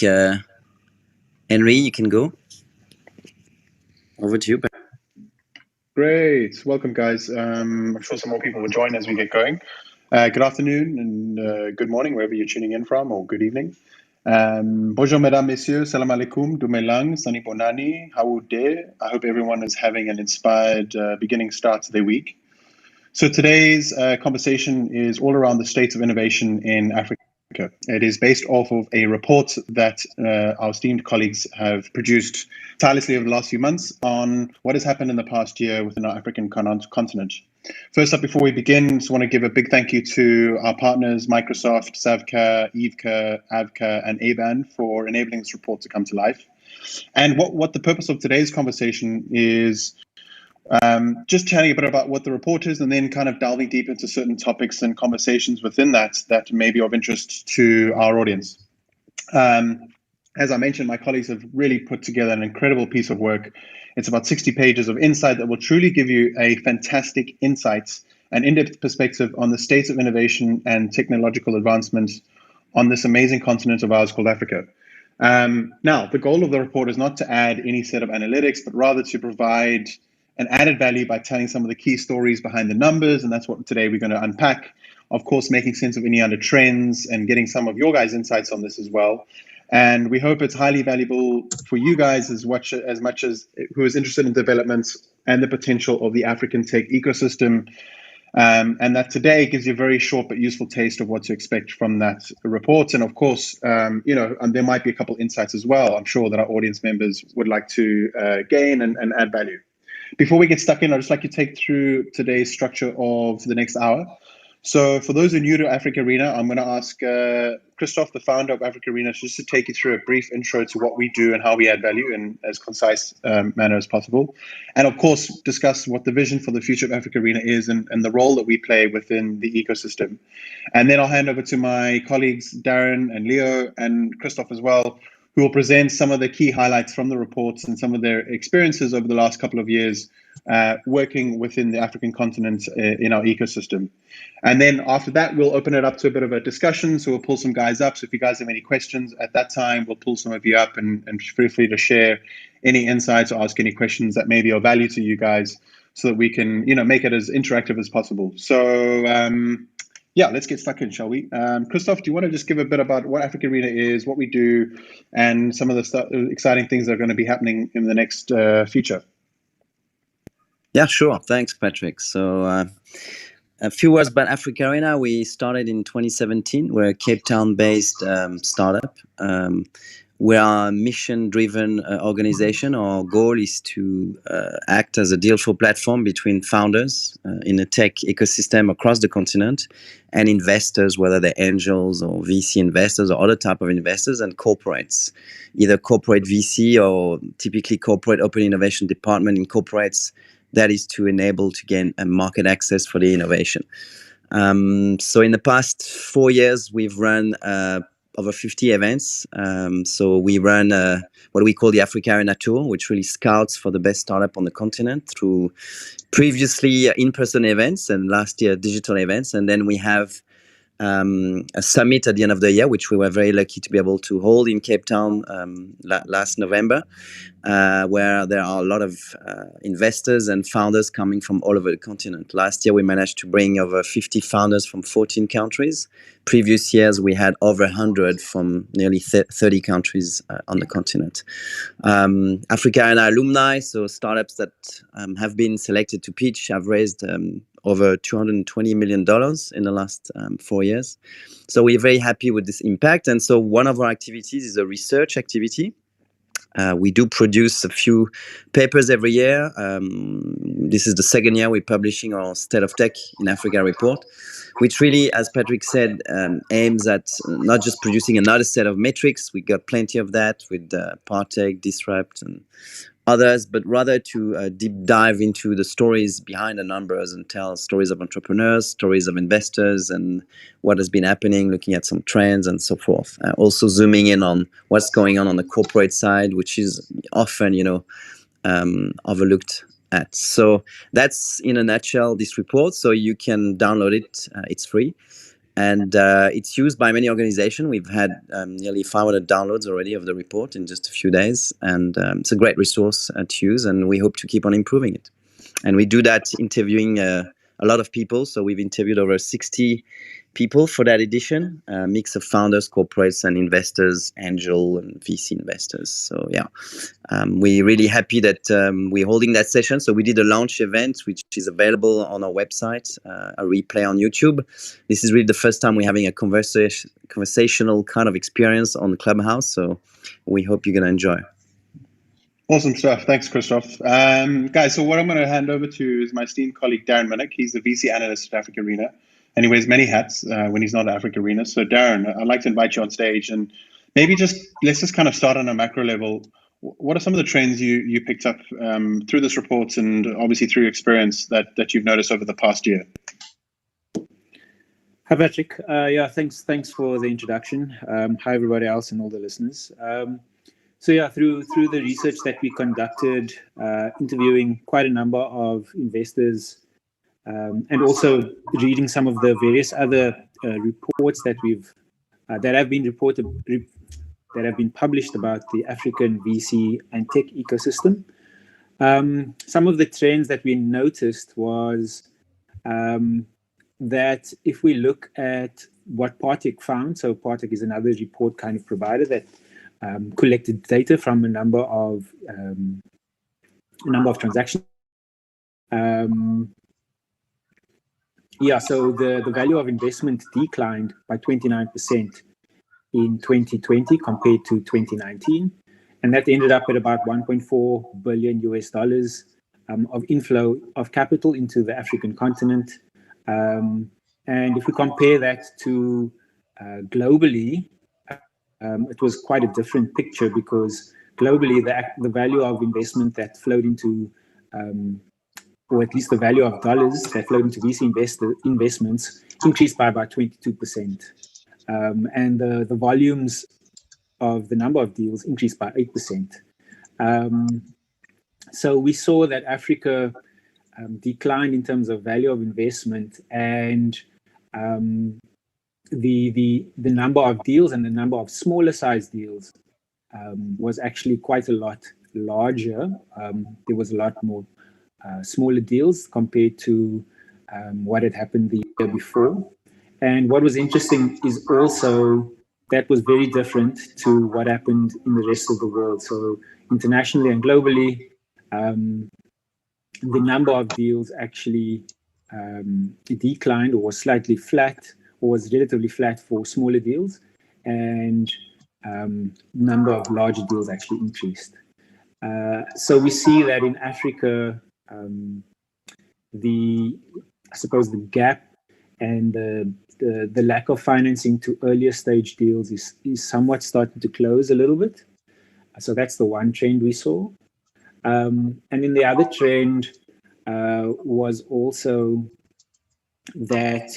uh, Henry, you can go. Over to you. Great. Welcome, guys. I'm sure some more people will join as we get going. Good afternoon and good morning, wherever you're tuning in from, or good evening. Bonjour, mesdames, messieurs. Salam alaikum. Dumelang. Sani bonani. Haude. I hope everyone is having an inspired beginning start to their week. So today's conversation is all around the state of innovation in Africa. It is based off of a report that our esteemed colleagues have produced tirelessly over the last few months on what has happened in the past year within our African continent. First up, before we begin, I just want to give a big thank you to our partners, Microsoft, Savka, Evka, Avka, and ABAN for enabling this report to come to life. And what the purpose of today's conversation is just chatting a bit about what the report is and then kind of delving deep into certain topics and conversations within that may be of interest to our audience. As I mentioned, my colleagues have really put together an incredible piece of work. It's about 60 pages of insight that will truly give you a fantastic insight and in-depth perspective on the state of innovation and technological advancement on this amazing continent of ours called Africa. Now, the goal of the report is not to add any set of analytics, but rather to provide an added value by telling some of the key stories behind the numbers, and that's what today we're going to unpack. Of course, making sense of any other trends and getting some of your guys' insights on this as well. And we hope it's highly valuable for you guys as much as who is interested in development and the potential of the African tech ecosystem. And that today gives you a very short but useful taste of what to expect from that report. And of course, and there might be a couple insights as well, I'm sure, that our audience members would like to gain and add value. Before we get stuck in, I'd just like to take through today's structure of the next hour. So for those who are new to AfricArena, I'm going to ask Christoph, the founder of AfricArena, just to take you through a brief intro to what we do and how we add value in as concise manner as possible. And of course, discuss what the vision for the future of AfricArena is and the role that we play within the ecosystem. And then I'll hand over to my colleagues, Darren and Leo and Christoph as well, who will present some of the key highlights from the reports and some of their experiences over the last couple of years working within the African continent in our ecosystem. And then after that, we'll open it up to a bit of a discussion. So we'll pull some guys up. So if you guys have any questions at that time, we'll pull some of you up and feel free to share any insights or ask any questions that may be of value to you guys so that we can, make it as interactive as possible. So yeah, let's get stuck in, shall we? Christoph, do you want to just give a bit about what AfricArena is, what we do, and some of the exciting things that are going to be happening in the next future? Yeah, sure. Thanks, Patrick. So a few words about AfricArena. We started in 2017. We're a Cape Town-based startup. We are a mission-driven organization. Our goal is to act as a deal flow platform between founders in a tech ecosystem across the continent and investors, whether they're angels or VC investors or other type of investors, and corporates, either corporate VC or typically corporate open innovation department in corporates. That is to enable to gain a market access for the innovation. So in the past 4 years, we've run over 50 events. So we run what we call the AfricArena Tour, which really scouts for the best startup on the continent through previously in-person events and last year digital events. And then we have a summit at the end of the year, which we were very lucky to be able to hold in Cape Town last November, where there are a lot of investors and founders coming from all over the continent. Last year, we managed to bring over 50 founders from 14 countries. Previous years, we had over 100 from nearly 30 countries on the continent. AfricArena alumni, so startups that have been selected to pitch, have raised over $220 million in the last 4 years. So we're very happy with this impact. And so one of our activities is a research activity. We do produce a few papers every year. This is the second year we're publishing our State of Tech in Africa report, which really, as Patrick said, aims at not just producing another set of metrics. We got plenty of that with Partech, Disrupt, and others, but rather to deep dive into the stories behind the numbers and tell stories of entrepreneurs, stories of investors, and what has been happening, looking at some trends and so forth. Also zooming in on what's going on the corporate side, which is often, overlooked at. So that's in a nutshell this report. So you can download it. It's free. And it's used by many organizations. We've had nearly 500 downloads already of the report in just a few days, and it's a great resource to use, and we hope to keep on improving it. And we do that interviewing a lot of people. So we've interviewed over 60 people for that edition, a mix of founders, corporates, and investors, angel and VC investors. So yeah, we're really happy that we're holding that session. So we did a launch event, which is available on our website, a replay on YouTube. This is really the first time we're having a conversational kind of experience on Clubhouse. So we hope you're going to enjoy. Awesome stuff. Thanks, Christoph. Guys, so what I'm going to hand over to is my esteemed colleague, Darren Minnick. He's the VC analyst at AfricArena, and he wears many hats when he's not at AfricArena. So, Darren, I'd like to invite you on stage, and maybe let's just kind of start on a macro level. What are some of the trends you picked up through this report and obviously through your experience that you've noticed over the past year? Hi, Patrick. Yeah, thanks for the introduction. Hi, everybody else and all the listeners. So yeah, through the research that we conducted, interviewing quite a number of investors, and also reading some of the various other reports that have been published about the African VC and tech ecosystem. Some of the trends that we noticed was that if we look at what Partech found, so Partech is another report kind of provider that collected data from a number of transactions. So the value of investment declined by 29% in 2020 compared to 2019, and that ended up at about $1.4 billion of inflow of capital into the African continent. And if we compare that to globally, it was quite a different picture, because globally the value of investment that flowed into, or at least the value of dollars that flowed into VC investments increased by about 22%. And the volumes of the number of deals increased by 8%. So we saw that Africa declined in terms of value of investment, and the number of deals and the number of smaller size deals was actually quite a lot larger. There was a lot more smaller deals compared to what had happened the year before. And what was interesting is also that was very different to what happened in the rest of the world. So internationally and globally, the number of deals actually declined, or was slightly flat, or was relatively flat for smaller deals, and number of larger deals actually increased. So we see that in Africa, I suppose the gap and the lack of financing to earlier stage deals is somewhat starting to close a little bit. So that's the one trend we saw. And then the other trend was also that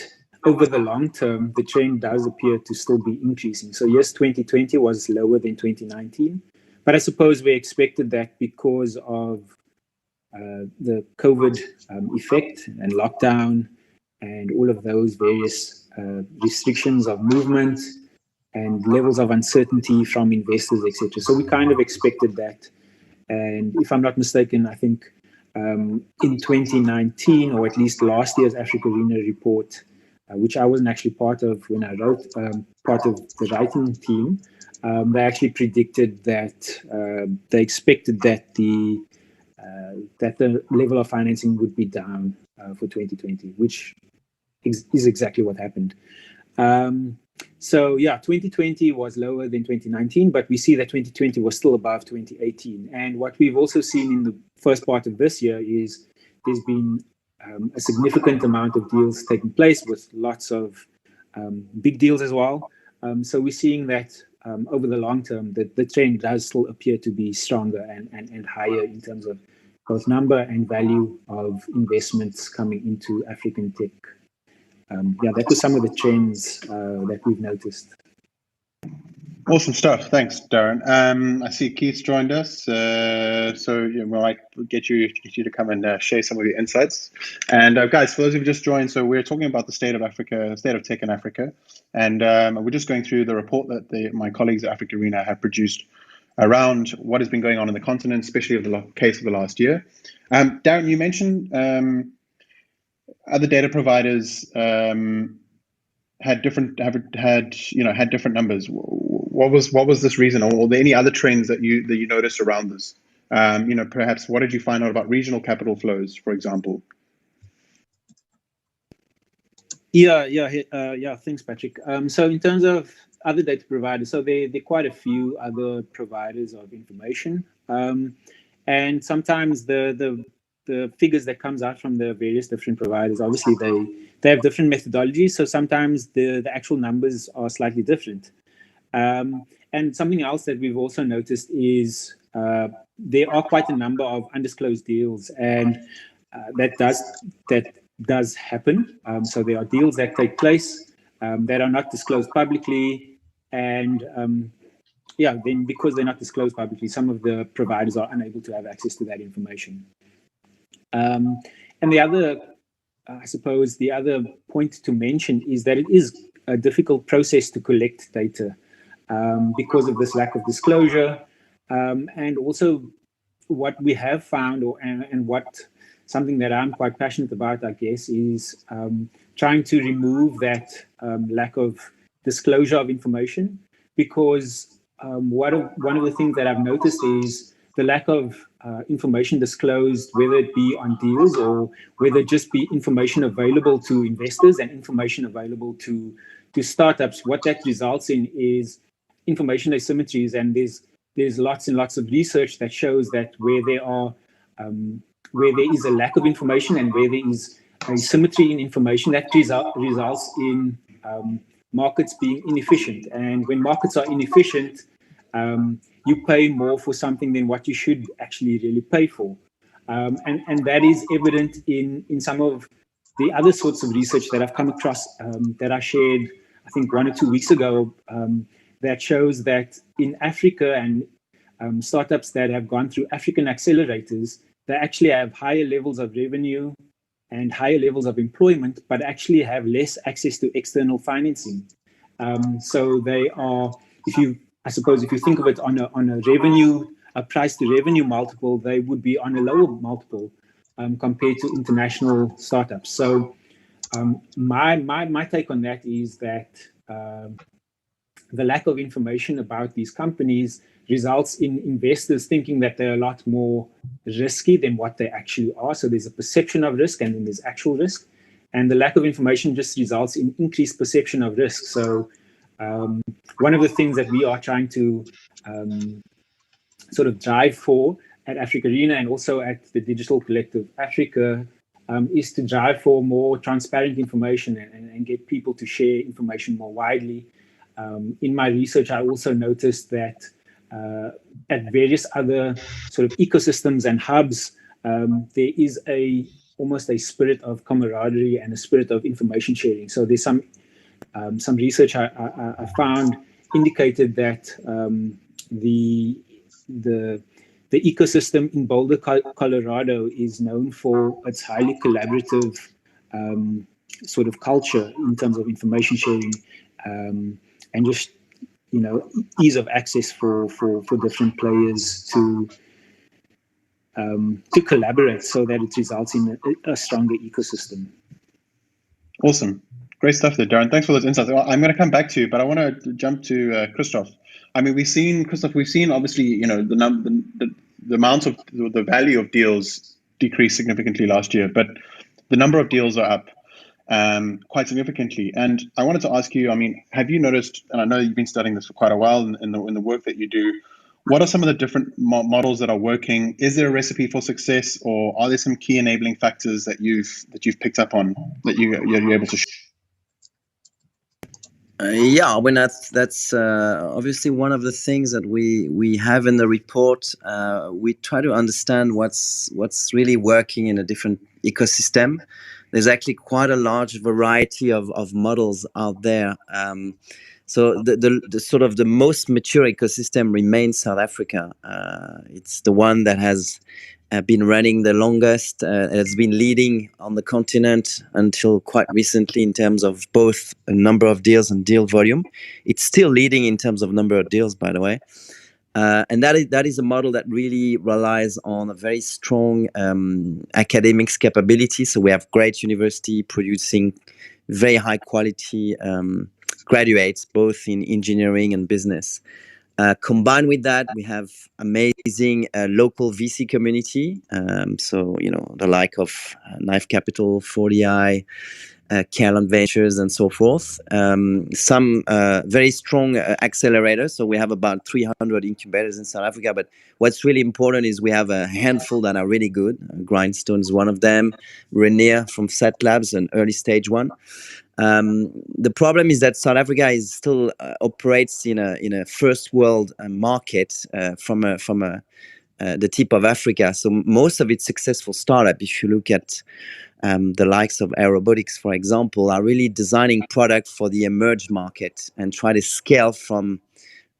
over the long term, the trend does appear to still be increasing. So yes, 2020 was lower than 2019, but I suppose we expected that because of the COVID effect and lockdown and all of those various restrictions of movement and levels of uncertainty from investors, etc. So we kind of expected that. And if I'm not mistaken, I think in 2019, or at least last year's AfricArena report, which I wasn't actually part of when I wrote, part of the writing team, they actually predicted that they expected that the level of financing would be down for 2020, which is exactly what happened. So yeah, 2020 was lower than 2019, but we see that 2020 was still above 2018. And what we've also seen in the first part of this year is there's been a significant amount of deals taking place, with lots of big deals as well. So we're seeing that over the long term, the trend does still appear to be stronger and higher in terms of both number and value of investments coming into African tech. That was some of the trends that we've noticed. Awesome stuff. Thanks, Darren. I see Keith's joined us, so we might get you to come and share some of your insights. And guys, for those who've just joined, so we're talking about the state of Africa, state of tech in Africa, and we're just going through the report that my colleagues at AfricArena have produced around what has been going on in the continent, especially of the case of the last year. Darren, you mentioned other data providers had different numbers. What was this reason, or were there any other trends that you noticed around this? Perhaps what did you find out about regional capital flows, for example? Yeah. Thanks, Patrick. So in terms of other data providers, so there are quite a few other providers of information, and sometimes the figures that comes out from the various different providers, obviously they have different methodologies. So sometimes the actual numbers are slightly different. And something else that we've also noticed is there are quite a number of undisclosed deals, and that does happen. So there are deals that take place that are not disclosed publicly, and then because they're not disclosed publicly, some of the providers are unable to have access to that information. And the other, I suppose, the other point to mention is that it is a difficult process to collect data because of this lack of disclosure, and also what we have found, and what something that I'm quite passionate about, I guess, is trying to remove that lack of disclosure of information, because one of the things that I've noticed is the lack of information disclosed, whether it be on deals or whether it just be information available to investors and information available to startups. What that results in is information asymmetries, and there's lots and lots of research that shows that where there is a lack of information and where there is asymmetry in information, that results in markets being inefficient. And when markets are inefficient, you pay more for something than what you should actually really pay for. And that is evident in some of the other sorts of research that I've come across that I shared, I think 1 or 2 weeks ago, that shows that in Africa, and startups that have gone through African accelerators, they actually have higher levels of revenue and higher levels of employment, but actually have less access to external financing. So they are, if you think of it on a price to revenue multiple, they would be on a lower multiple compared to international startups. So my take on that is that the lack of information about these companies results in investors thinking that they're a lot more risky than what they actually are. So there's a perception of risk, and then there's actual risk. And the lack of information just results in increased perception of risk. So one of the things that we are trying to sort of drive for at AfricArena and also at the Digital Collective Africa is to drive for more transparent information and get people to share information more widely. In my research, I also noticed that at various other sort of ecosystems and hubs, there is almost a spirit of camaraderie and a spirit of information sharing. So there's some research I found indicated that the ecosystem in Boulder, Colorado, is known for its highly collaborative sort of culture in terms of information sharing, and just ease of access for different players to collaborate, so that it results in a stronger ecosystem. Awesome. Great stuff there, Darren. Thanks for those insights. I'm going to come back to you, but I want to jump to Christoph. I mean, we've seen obviously, the amount of the value of deals decreased significantly last year, but the number of deals are up quite significantly. And I wanted to ask you, I mean, have you noticed, and I know you've been studying this for quite a while in the work that you do, what are some of the different models that are working? Is there a recipe for success, or are there some key enabling factors that you've picked up on that you're able to share? Yeah, I mean, that's obviously one of the things that we have in the report. We try to understand what's really working in a different ecosystem. There's actually quite a large variety of models out there. So the sort of the most mature ecosystem remains South Africa. It's the one that has been running the longest. It's been leading on the continent until quite recently in terms of both a number of deals and deal volume. It's still leading in terms of number of deals, by the way. And that is a model that really relies on a very strong academics capability. So we have great university producing very high quality graduates, both in engineering and business. Combined with that, we have amazing local VC community. So, the like of Knife Capital, 40i, Caroline Ventures, and so forth. Some very strong accelerators. So we have about 300 incubators in South Africa. But what's really important is we have a handful that are really good. Grindstone is one of them. Rainier from Set Labs, an early stage one. The problem is that South Africa is still operates in a first world market from the tip of Africa. So most of its successful startup, if you look at the likes of Aerobotics, for example, are really designing product for the emerged market and try to scale from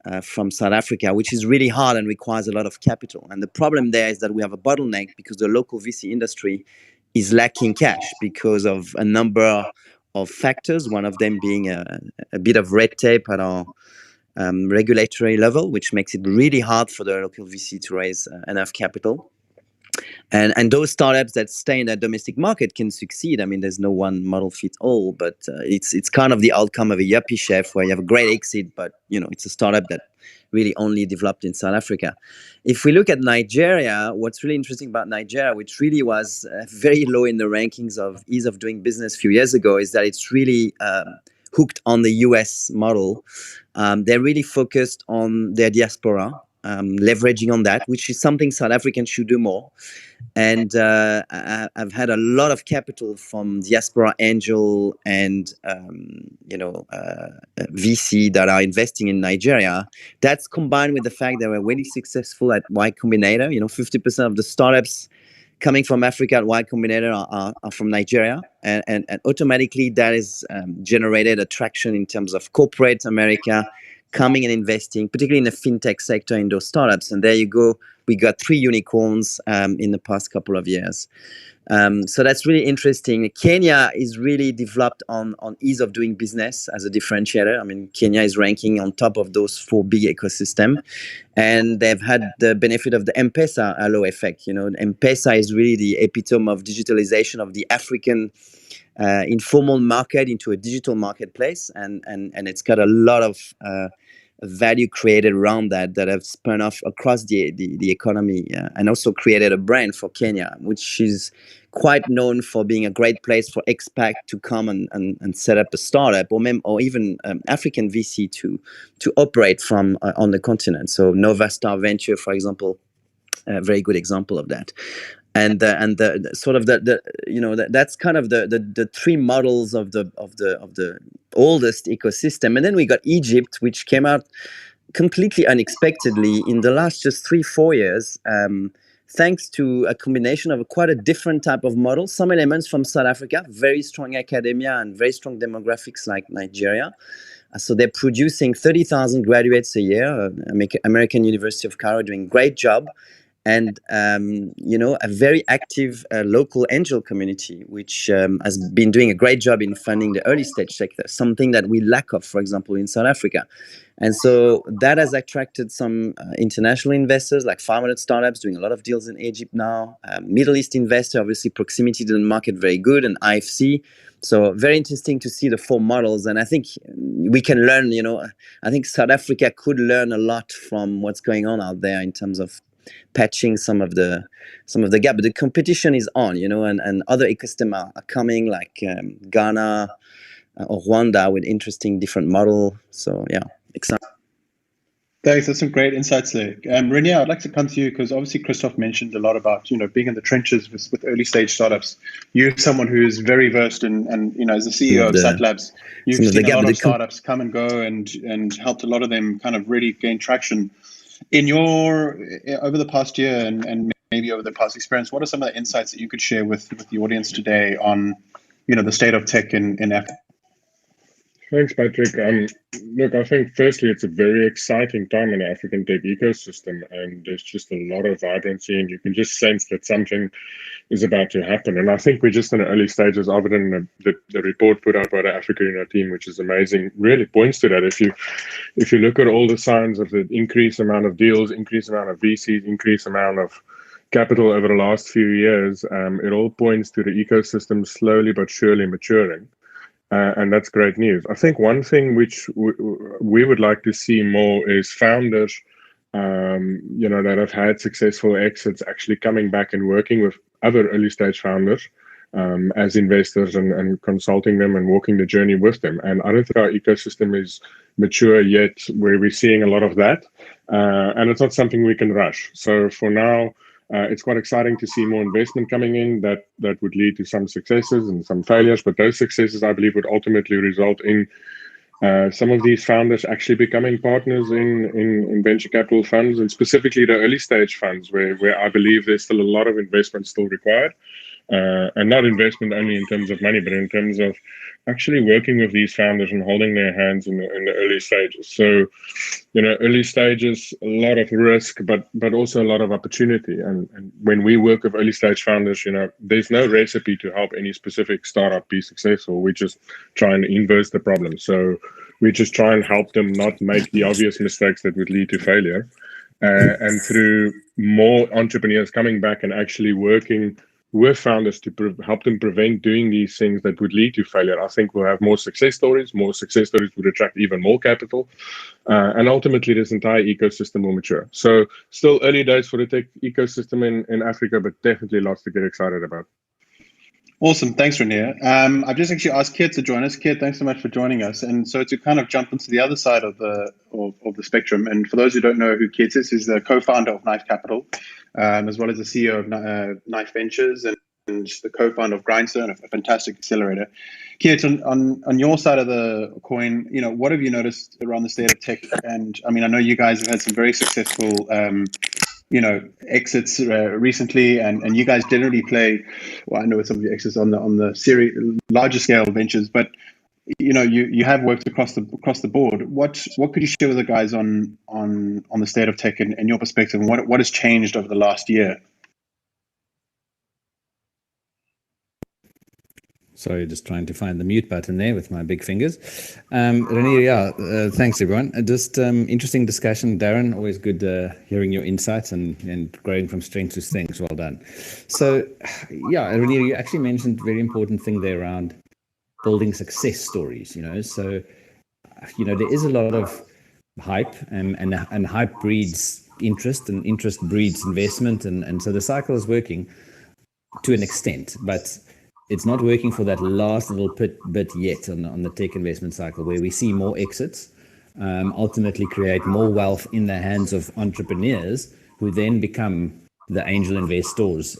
South Africa, which is really hard and requires a lot of capital. And the problem there is that we have a bottleneck because the local VC industry is lacking cash because of a number of factors, one of them being a bit of red tape at our regulatory level, which makes it really hard for the local VC to raise enough capital. And those startups that stay in that domestic market can succeed. I mean, there's no one model fit all, but it's kind of the outcome of a yuppie chef where you have a great exit, but it's a startup that really only developed in South Africa. If we look at Nigeria, what's really interesting about Nigeria, which really was very low in the rankings of ease of doing business a few years ago, is that it's really hooked on the US model. They're really focused on their diaspora, leveraging on that, which is something South Africans should do more. And I've had a lot of capital from diaspora angel and VC that are investing in Nigeria. That's combined with the fact that we're really successful at Y Combinator. 50% of the startups coming from Africa at Y Combinator are from Nigeria, and automatically that is generated attraction in terms of corporate America coming and investing, particularly in the fintech sector in those startups. And there you go. We got 3 unicorns in the past couple of years. So that's really interesting. Kenya is really developed on ease of doing business as a differentiator. I mean, Kenya is ranking on top of those 4 big ecosystem, and they've had the benefit of the M-Pesa halo effect. M-Pesa is really the epitome of digitalization of the African informal market into a digital marketplace, and it's got a lot of value created around that have spun off across the economy, and also created a brand for Kenya, which is quite known for being a great place for expat to come and set up a startup, or even African VC to operate from on the continent. So Nova Star Venture, for example, a very good example of that. And the sort of that's kind of the 3 models of the oldest ecosystem. And then we got Egypt, which came out completely unexpectedly in the last just 3-4 years, thanks to a combination of quite a different type of model. Some elements from South Africa, very strong academia and very strong demographics like Nigeria. So they're producing 30,000 graduates a year. American University of Cairo doing a great job. And, a very active local angel community, which has been doing a great job in funding the early stage sector, something that we lack of, for example, in South Africa. And so that has attracted some international investors, like 500 startups doing a lot of deals in Egypt now. Middle East investor, obviously proximity to the market, very good, and IFC. So very interesting to see the 4 models. And I think we can learn, I think South Africa could learn a lot from what's going on out there in terms of patching some of the gap, but the competition is on, and other ecosystems are coming, like Ghana or Rwanda, with interesting different model. So yeah, exciting. Thanks. That's some great insights there. Rainier, I'd like to come to you because obviously Christoph mentioned a lot about being in the trenches with early stage startups. You're someone who's very versed in, and as the CEO of Set Labs, you've seen a lot of startups come and go and helped a lot of them kind of really gain traction. Over the past year and maybe over the past experience, what are some of the insights that you could share with the audience today on the state of tech in Africa? Thanks, Patrick. Look, I think firstly, it's a very exciting time in the African tech ecosystem, and there's just a lot of vibrancy, and you can just sense that something is about to happen. And I think we're just in the early stages of it, and the report put out by the AfricArena team, which is amazing, really points to that. If you look at all the signs of the increased amount of deals, increased amount of VCs, increased amount of capital over the last few years, it all points to the ecosystem slowly but surely maturing. And that's great news. I think one thing which we would like to see more is founders, that have had successful exits actually coming back and working with other early stage founders as investors and consulting them and walking the journey with them. And I don't think our ecosystem is mature yet where we're seeing a lot of that. And it's not something we can rush. So for now, it's quite exciting to see more investment coming in that would lead to some successes and some failures. But those successes, I believe, would ultimately result in some of these founders actually becoming partners in venture capital funds, and specifically the early stage funds, where I believe there's still a lot of investment still required. And not investment only in terms of money, but in terms of actually working with these founders and holding their hands in the early stages. So, early stages, a lot of risk, but also a lot of opportunity. And when we work with early stage founders, there's no recipe to help any specific startup be successful. We just try and inverse the problem. So we just try and help them not make the obvious mistakes that would lead to failure. And through more entrepreneurs coming back and actually working with founders to help them prevent doing these things that would lead to failure, I think we'll have more success stories. More success stories would attract even more capital. And ultimately, this entire ecosystem will mature. So still early days for the tech ecosystem in Africa, but definitely lots to get excited about. Awesome. Thanks, Renier. I've just actually asked Kit to join us. Kit, thanks so much for joining us. And so to kind of jump into the other side of the spectrum, and for those who don't know who Kit is, he's the co-founder of Knife Capital, as well as the CEO of Knife Ventures and the co-founder of Grindstone, a fantastic accelerator. Kit, on your side of the coin, what have you noticed around the state of tech? And I mean, I know you guys have had some very successful exits recently, and you guys generally play. Well, I know some of your exits on the series larger scale ventures, but you have worked across the board. What could you share with the guys on the state of tech and your perspective, and what has changed over the last year? Sorry, just trying to find the mute button there with my big fingers. Renier, thanks everyone. Just interesting discussion, Darren. Always good hearing your insights and growing from strength to strength. Well done. So, Renier, you actually mentioned a very important thing there around building success stories. So there is a lot of hype, and hype breeds interest, and interest breeds investment, and so the cycle is working to an extent, but it's not working for that last little bit yet on the tech investment cycle, where we see more exits ultimately create more wealth in the hands of entrepreneurs, who then become the angel investors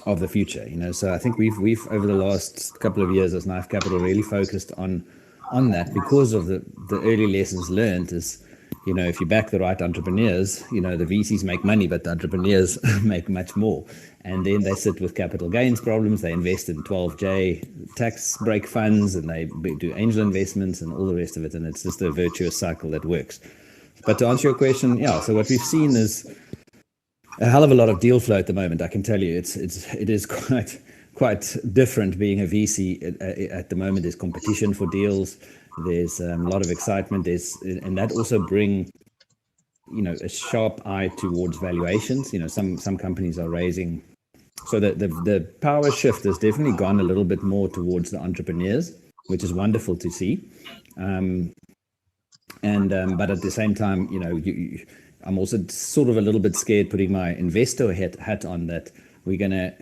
of the future. So I think we've over the last couple of years as Knife Capital really focused on that, because of the early lessons learned is, if you back the right entrepreneurs, the VCs make money, but the entrepreneurs make much more. And then they sit with capital gains problems. They invest in 12J tax break funds, and they do angel investments and all the rest of it. And it's just a virtuous cycle that works. But to answer your question, so what we've seen is a hell of a lot of deal flow at the moment. I can tell you, it is quite different being a VC at the moment. There's competition for deals. There's a lot of excitement. And that also brings a sharp eye towards valuations. Some companies are raising. So the power shift has definitely gone a little bit more towards the entrepreneurs, which is wonderful to see. But at the same time, I'm also sort of a little bit scared putting my investor hat on, that we're gonna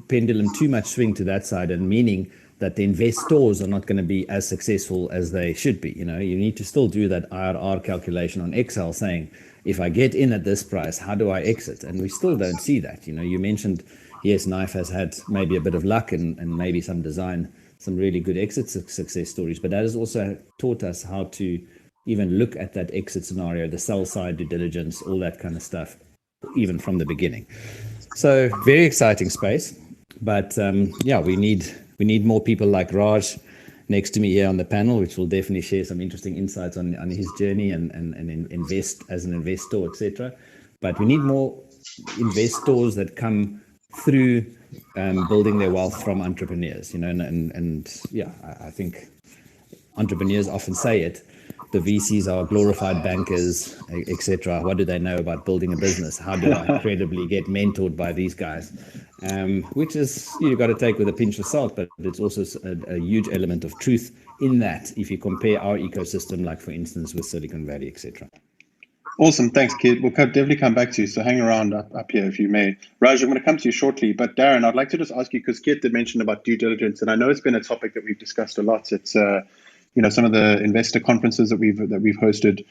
pendulum too much swing to that side, and meaning that the investors are not going to be as successful as they should be. You need to still do that IRR calculation on Excel, saying, if I get in at this price, how do I exit? And we still don't see that. You mentioned, yes, Knife has had maybe a bit of luck and maybe some really good exit success stories, but that has also taught us how to even look at that exit scenario, the sell side due diligence, all that kind of stuff, even from the beginning. So very exciting space, but we need more people like Raj next to me here on the panel, which will definitely share some interesting insights on his journey and invest as an investor, etc. But we need more investors that come through building their wealth from entrepreneurs, and yeah, I think entrepreneurs often say it. The VCs are glorified bankers, etc. What do they know about building a business? How do I credibly get mentored by these guys? Which is, you've got to take with a pinch of salt, but it's also a huge element of truth in that if you compare our ecosystem, like for instance with Silicon Valley, etc. Awesome. Thanks, Kit. We'll definitely come back to you. So hang around up here if you may. Raj, I'm going to come to you shortly. But Darren, I'd like to just ask you, because Kit did mention about due diligence, and I know it's been a topic that we've discussed a lot. It's some of the investor conferences that we've hosted.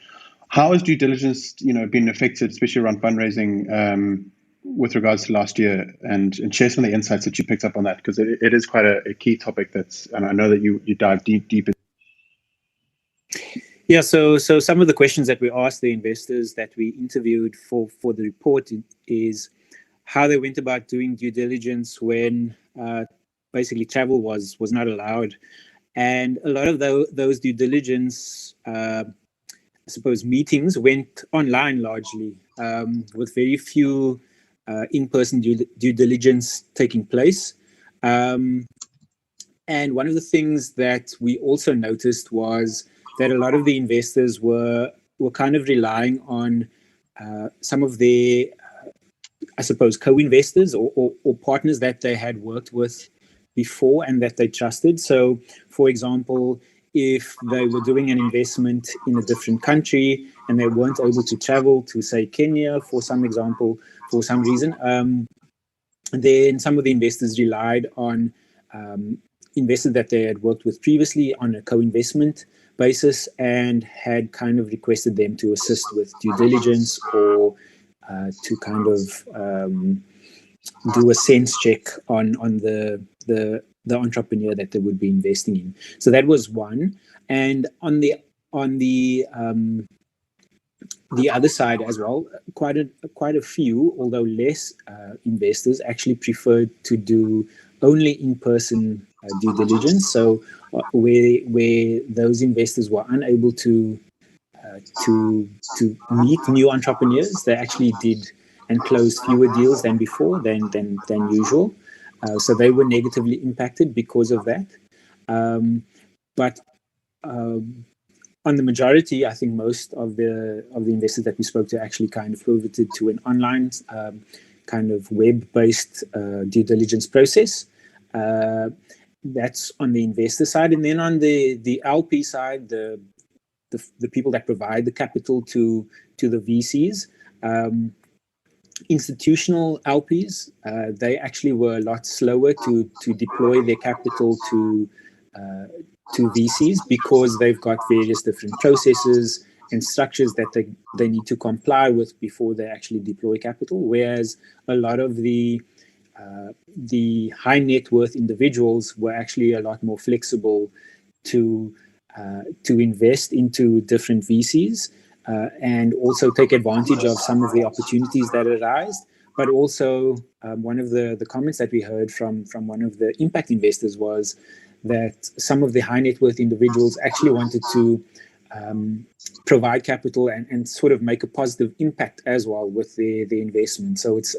How has due diligence been affected, especially around fundraising, with regards to last year, and share some of the insights that you picked up on that, because it is quite a key topic and I know that you dive deep in. Yeah, so some of the questions that we asked the investors that we interviewed for the report is how they went about doing due diligence when basically travel was not allowed. And a lot of those due diligence, I suppose, meetings went online largely, with very few in-person due diligence taking place. And one of the things that we also noticed was that a lot of the investors were kind of relying on some of their, I suppose, co-investors or partners that they had worked with before and that they trusted. So, for example, if they were doing an investment in a different country and they weren't able to travel to, say, Kenya, for some reason, then some of the investors relied on investors that they had worked with previously on a co-investment basis and had kind of requested them to assist with due diligence or to kind of do a sense check on the entrepreneur that they would be investing in. So that was one. And on the other side as well, quite a few, although less, investors actually preferred to do only in-person due diligence. So where those investors were unable to meet new entrepreneurs, they actually did and closed fewer deals than before than usual. So they were negatively impacted because of that. But on the majority, I think most of the investors that we spoke to actually kind of pivoted to an online kind of web-based due diligence process. That's on the investor side, and then on the LP side, the people that provide the capital to the VCs, institutional LPs, they actually were a lot slower to deploy their capital to VCs because they've got various different processes and structures that they need to comply with before they actually deploy capital. Whereas a lot of the high net worth individuals were actually a lot more flexible to invest into different VCs and also take advantage of some of the opportunities that arise. But also one of the comments that we heard from one of the impact investors was that some of the high net worth individuals actually wanted to provide capital and sort of make a positive impact as well with the investment. So it's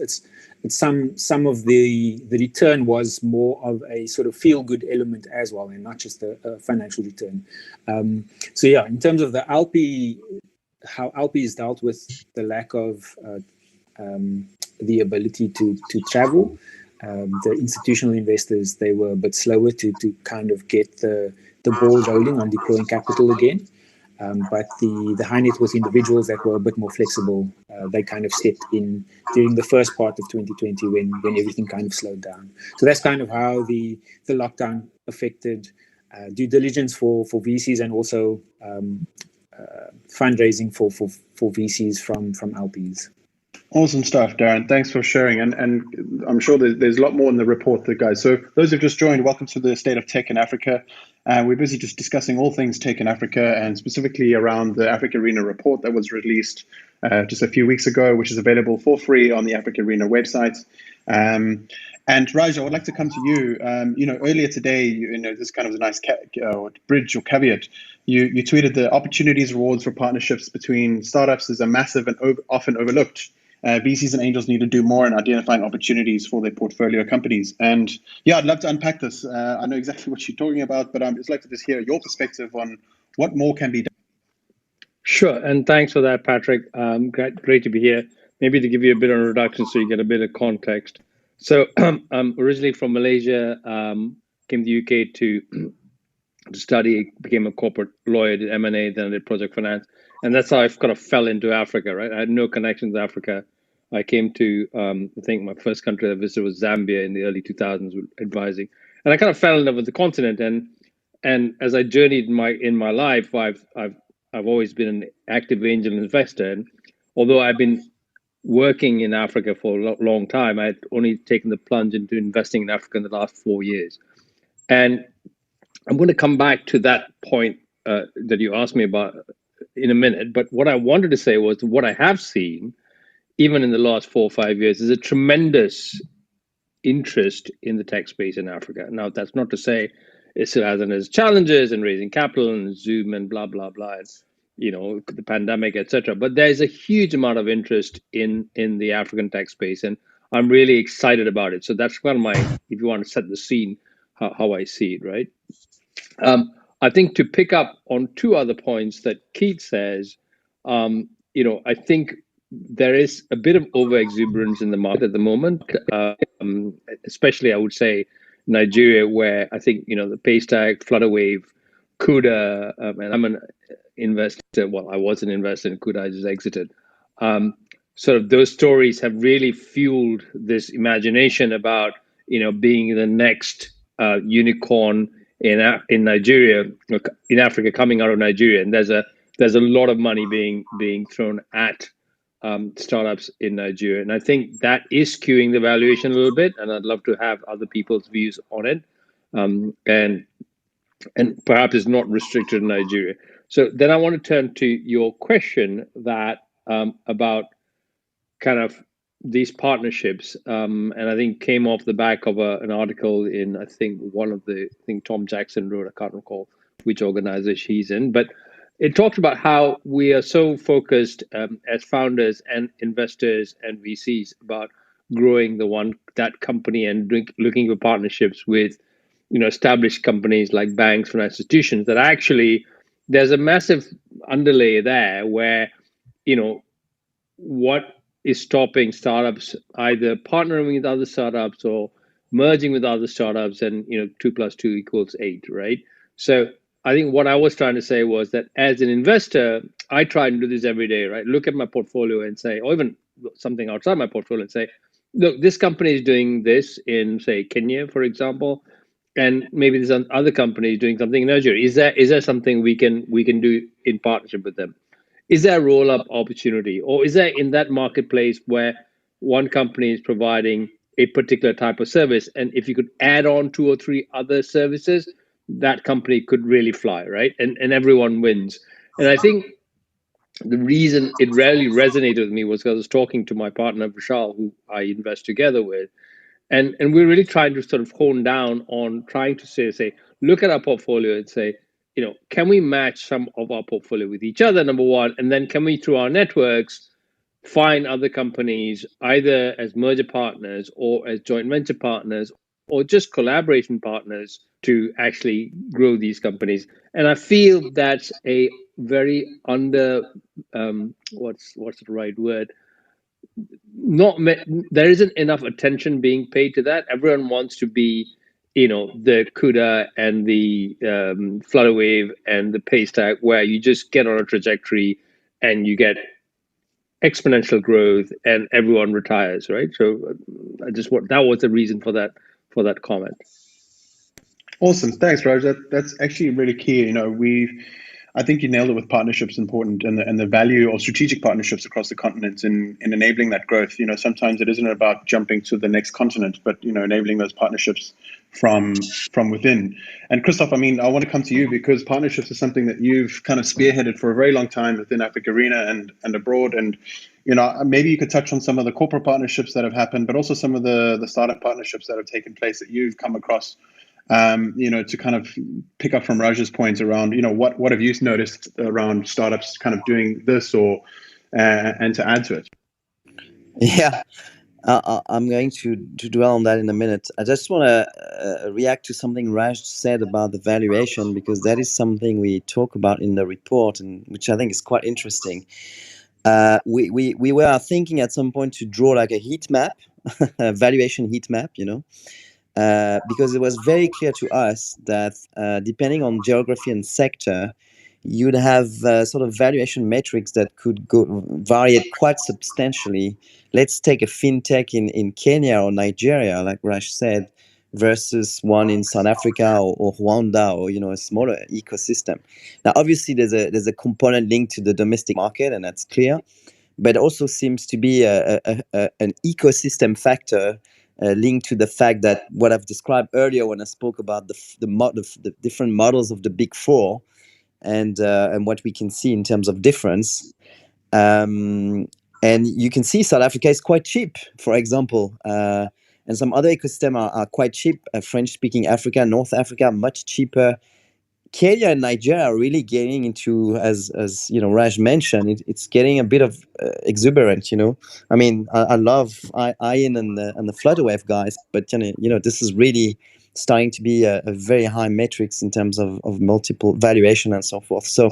some of the return was more of a sort of feel good element as well, and not just a financial return. So yeah, in terms of the LP, how LPs dealt with the lack of the ability to travel. The institutional investors, they were a bit slower to kind of get the ball rolling on deploying capital again. But the high net worth individuals that were a bit more flexible, they kind of stepped in during the first part of 2020 when everything kind of slowed down. So that's kind of how the lockdown affected due diligence for VCs and also fundraising for VCs from LPs. Awesome stuff, Darren. Thanks for sharing. And I'm sure there's a lot more in the report, guys. So those who've just joined, welcome to the State of Tech in Africa. We're busy just discussing all things tech in Africa, and specifically around the AfricArena report that was released just a few weeks ago, which is available for free on the AfricArena website. And Raj, I would like to come to you. Earlier today, this kind of a nice bridge or caveat. You tweeted the opportunities, rewards for partnerships between startups is a massive and often overlooked. VCs and angels need to do more in identifying opportunities for their portfolio companies. And yeah, I'd love to unpack this. I know exactly what you're talking about, but I'd just like to just hear your perspective on what more can be done. Sure, and thanks for that, Patrick. Great to be here. Maybe to give you a bit of an introduction so you get a bit of context. So I'm originally from Malaysia, came to the UK to study, became a corporate lawyer, did M&A, then I did project finance. And that's how I kind of fell into Africa, right? I had no connections to Africa. I came to, I think my first country I visited was Zambia in the early 2000s with advising. And I kind of fell in love with the continent. And as I journeyed in my life, I've always been an active angel investor. And although I've been working in Africa for a long time, I'd only taken the plunge into investing in Africa in the last 4 years. And I'm going to come back to that point that you asked me about in a minute. But what I wanted to say was what I have seen, even in the last 4 or 5 years, is a tremendous interest in the tech space in Africa. Now, that's not to say it still hasn't its challenges in raising capital and Zoom and blah, blah, blah, and, the pandemic, etc. But there's a huge amount of interest in the African tech space, and I'm really excited about it. So that's one of my, if you want to set the scene, how I see it, right? I think to pick up on two other points that Keith says, I think there is a bit of over exuberance in the market at the moment, especially I would say Nigeria, where I think the Paystack, Flutterwave, Kuda, and I'm an investor. Well, I was an investor in Kuda. I just exited. Sort of those stories have really fueled this imagination about being the next unicorn in Nigeria, in Africa, coming out of Nigeria, and there's a lot of money being thrown at startups in Nigeria, and I think that is skewing the valuation a little bit. And I'd love to have other people's views on it, and perhaps it's not restricted in Nigeria. So then I want to turn to your question that about kind of these partnerships, and I think came off the back of an article in, I think Tom Jackson wrote, I can't recall which organization he's in, but it talks about how we are so focused as founders and investors and VCs about growing that company and looking for partnerships with established companies like banks, financial institutions, that actually there's a massive underlay there where what is stopping startups either partnering with other startups or merging with other startups, and 2 + 2 = 8, right? So I think what I was trying to say was that as an investor, I try and do this every day, right? Look at my portfolio and say, or even something outside my portfolio and say, look, this company is doing this in, say, Kenya, for example, and maybe there's other companies doing something in Nigeria. Is there something we can do in partnership with them? Is there a roll-up opportunity, or is there in that marketplace where one company is providing a particular type of service, and if you could add on 2 or 3 other services, that company could really fly, right? And everyone wins. And I think the reason it rarely resonated with me was because I was talking to my partner Vishal, who I invest together with, and we're really trying to sort of hone down on trying to say, look at our portfolio and say, can we match some of our portfolio with each other, number one, and then can we, through our networks, find other companies either as merger partners or as joint venture partners or just collaboration partners to actually grow these companies. And I feel that's a very what's the right word? There isn't enough attention being paid to that. Everyone wants to be the Kuda and the Flutterwave and the Paystack, where you just get on a trajectory and you get exponential growth and everyone retires, right? So that was the reason for that comment. Awesome, thanks, Raj. That's actually really key. I think you nailed it with partnerships important and the value of strategic partnerships across the continents in enabling that growth. Sometimes it isn't about jumping to the next continent, but enabling those partnerships from within. And Christoph, I want to come to you because partnerships is something that you've kind of spearheaded for a very long time within AfricArena and abroad. And maybe you could touch on some of the corporate partnerships that have happened, but also some of the startup partnerships that have taken place that you've come across. To kind of pick up from Raj's points around, what have you noticed around startups kind of doing this and to add to it? Yeah, I'm going to dwell on that in a minute. I just want to react to something Raj said about the valuation, because that is something we talk about in the report, and which I think is quite interesting. We were thinking at some point to draw like a heat map, a valuation heat map, because it was very clear to us that depending on geography and sector, you'd have sort of valuation metrics that could vary quite substantially. Let's take a fintech in Kenya or Nigeria, like Raj said, versus one in South Africa or Rwanda, or a smaller ecosystem. Now, obviously, there's a component linked to the domestic market, and that's clear. But it also seems to be an ecosystem factor linked to the fact that what I've described earlier when I spoke about the different models of the big four, and what we can see in terms of difference. And you can see South Africa is quite cheap, for example, and some other ecosystems are quite cheap. French-speaking Africa, North Africa, much cheaper. Kenya and Nigeria are really getting into, as Raj mentioned, it's getting a bit of exuberant. I love Ian and the Flutterwave guys, but this is really starting to be a very high metrics in terms of multiple valuation and so forth. So,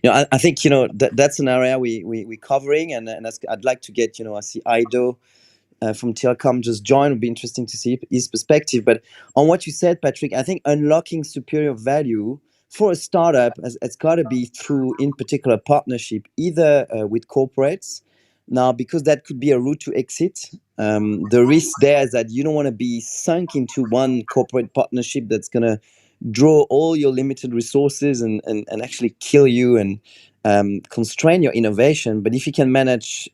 I think that's an area we're covering, and I'd like to get I see Ido from Telecom just joined. It would be interesting to see his perspective. But on what you said, Patrick, I think unlocking superior value for a startup has got to be through, in particular, partnership, either with corporates. Now, because that could be a route to exit, the risk there is that you don't want to be sunk into one corporate partnership that's going to draw all your limited resources and actually kill you and constrain your innovation. But if you can manage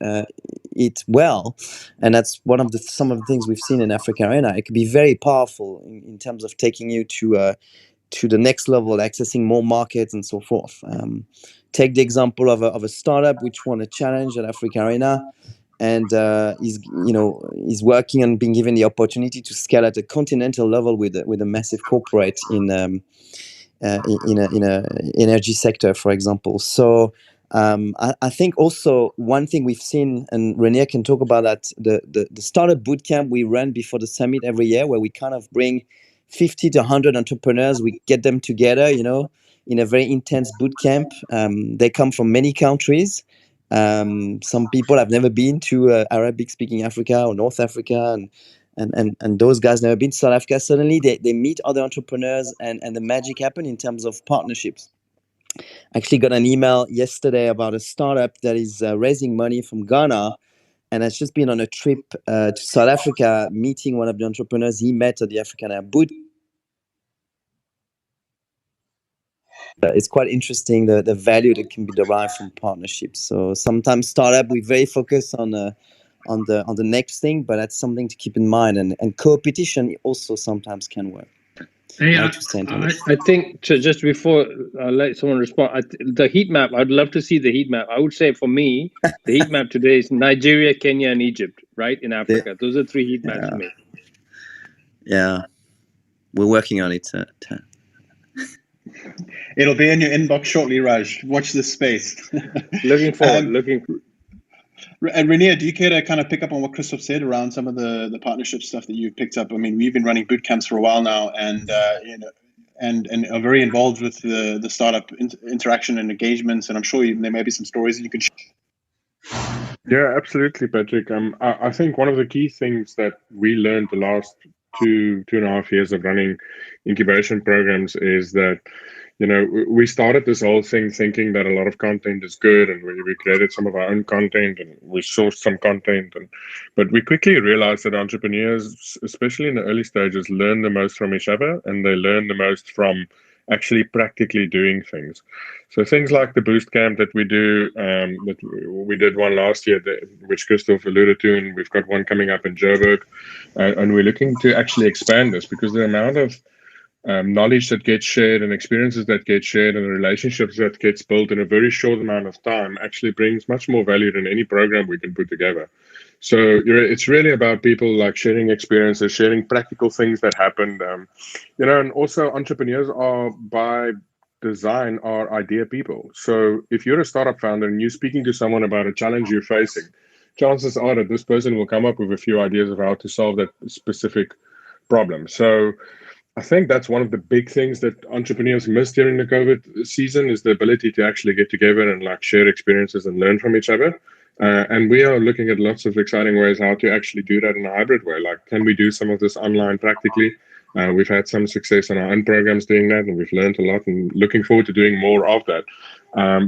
it well, and that's some of the things we've seen in AfricArena, it could be very powerful in terms of taking you to the next level, accessing more markets and so forth. Take the example of a startup which won a challenge at AfricArena, and is working on being given the opportunity to scale at a continental level with a massive corporate in a energy sector, for example. So I think also one thing we've seen, and Renier can talk about that, the startup bootcamp we run before the summit every year, where we kind of bring 50 to 100 entrepreneurs, we get them together, in a very intense bootcamp. They come from many countries. Some people have never been to Arabic-speaking Africa or North Africa, and those guys never been to South Africa. Suddenly they meet other entrepreneurs, and the magic happens in terms of partnerships. I actually got an email yesterday about a startup that is raising money from Ghana, and has just been on a trip to South Africa, meeting one of the entrepreneurs he met at the AfricArena boot. It's quite interesting the value that can be derived from partnerships. So sometimes startup, we very focus on the next thing, but that's something to keep in mind. And co-opetition also sometimes can work. I think just before I let someone respond, the heat map, I'd love to see the heat map. I would say for me, the heat map today is Nigeria, Kenya, and Egypt, right, in Africa. Those are three heat maps for me. Yeah, we're working on it. It'll be in your inbox shortly, Raj. Watch this space. Looking forward. And Renier, do you care to kind of pick up on what Christoph said around some of the partnership stuff that you've picked up? We've been running boot camps for a while now, and are very involved with the startup interaction and engagements. And I'm sure there may be some stories that you can share. Yeah, absolutely, Patrick. I think one of the key things that we learned the last two and a half years of running incubation programs is that, we started this whole thing thinking that a lot of content is good, and we created some of our own content, and we sourced some content, but we quickly realized that entrepreneurs, especially in the early stages, learn the most from each other, and they learn the most from actually practically doing things. So things like the boost camp that we do, that we did one last year, which Christoph alluded to, and we've got one coming up in Joburg, and we're looking to actually expand this because the amount of knowledge that gets shared and experiences that get shared and the relationships that gets built in a very short amount of time actually brings much more value than any program we can put together. So it's really about people like sharing experiences, sharing practical things that happened, and also entrepreneurs are by design are idea people. So if you're a startup founder and you're speaking to someone about a challenge you're facing, chances are that this person will come up with a few ideas of how to solve that specific problem. So I think that's one of the big things that entrepreneurs miss during the COVID season is the ability to actually get together and like share experiences and learn from each other. And we are looking at lots of exciting ways how to actually do that in a hybrid way. Like, can we do some of this online practically? We've had some success in our own programs doing that, and we've learned a lot and looking forward to doing more of that.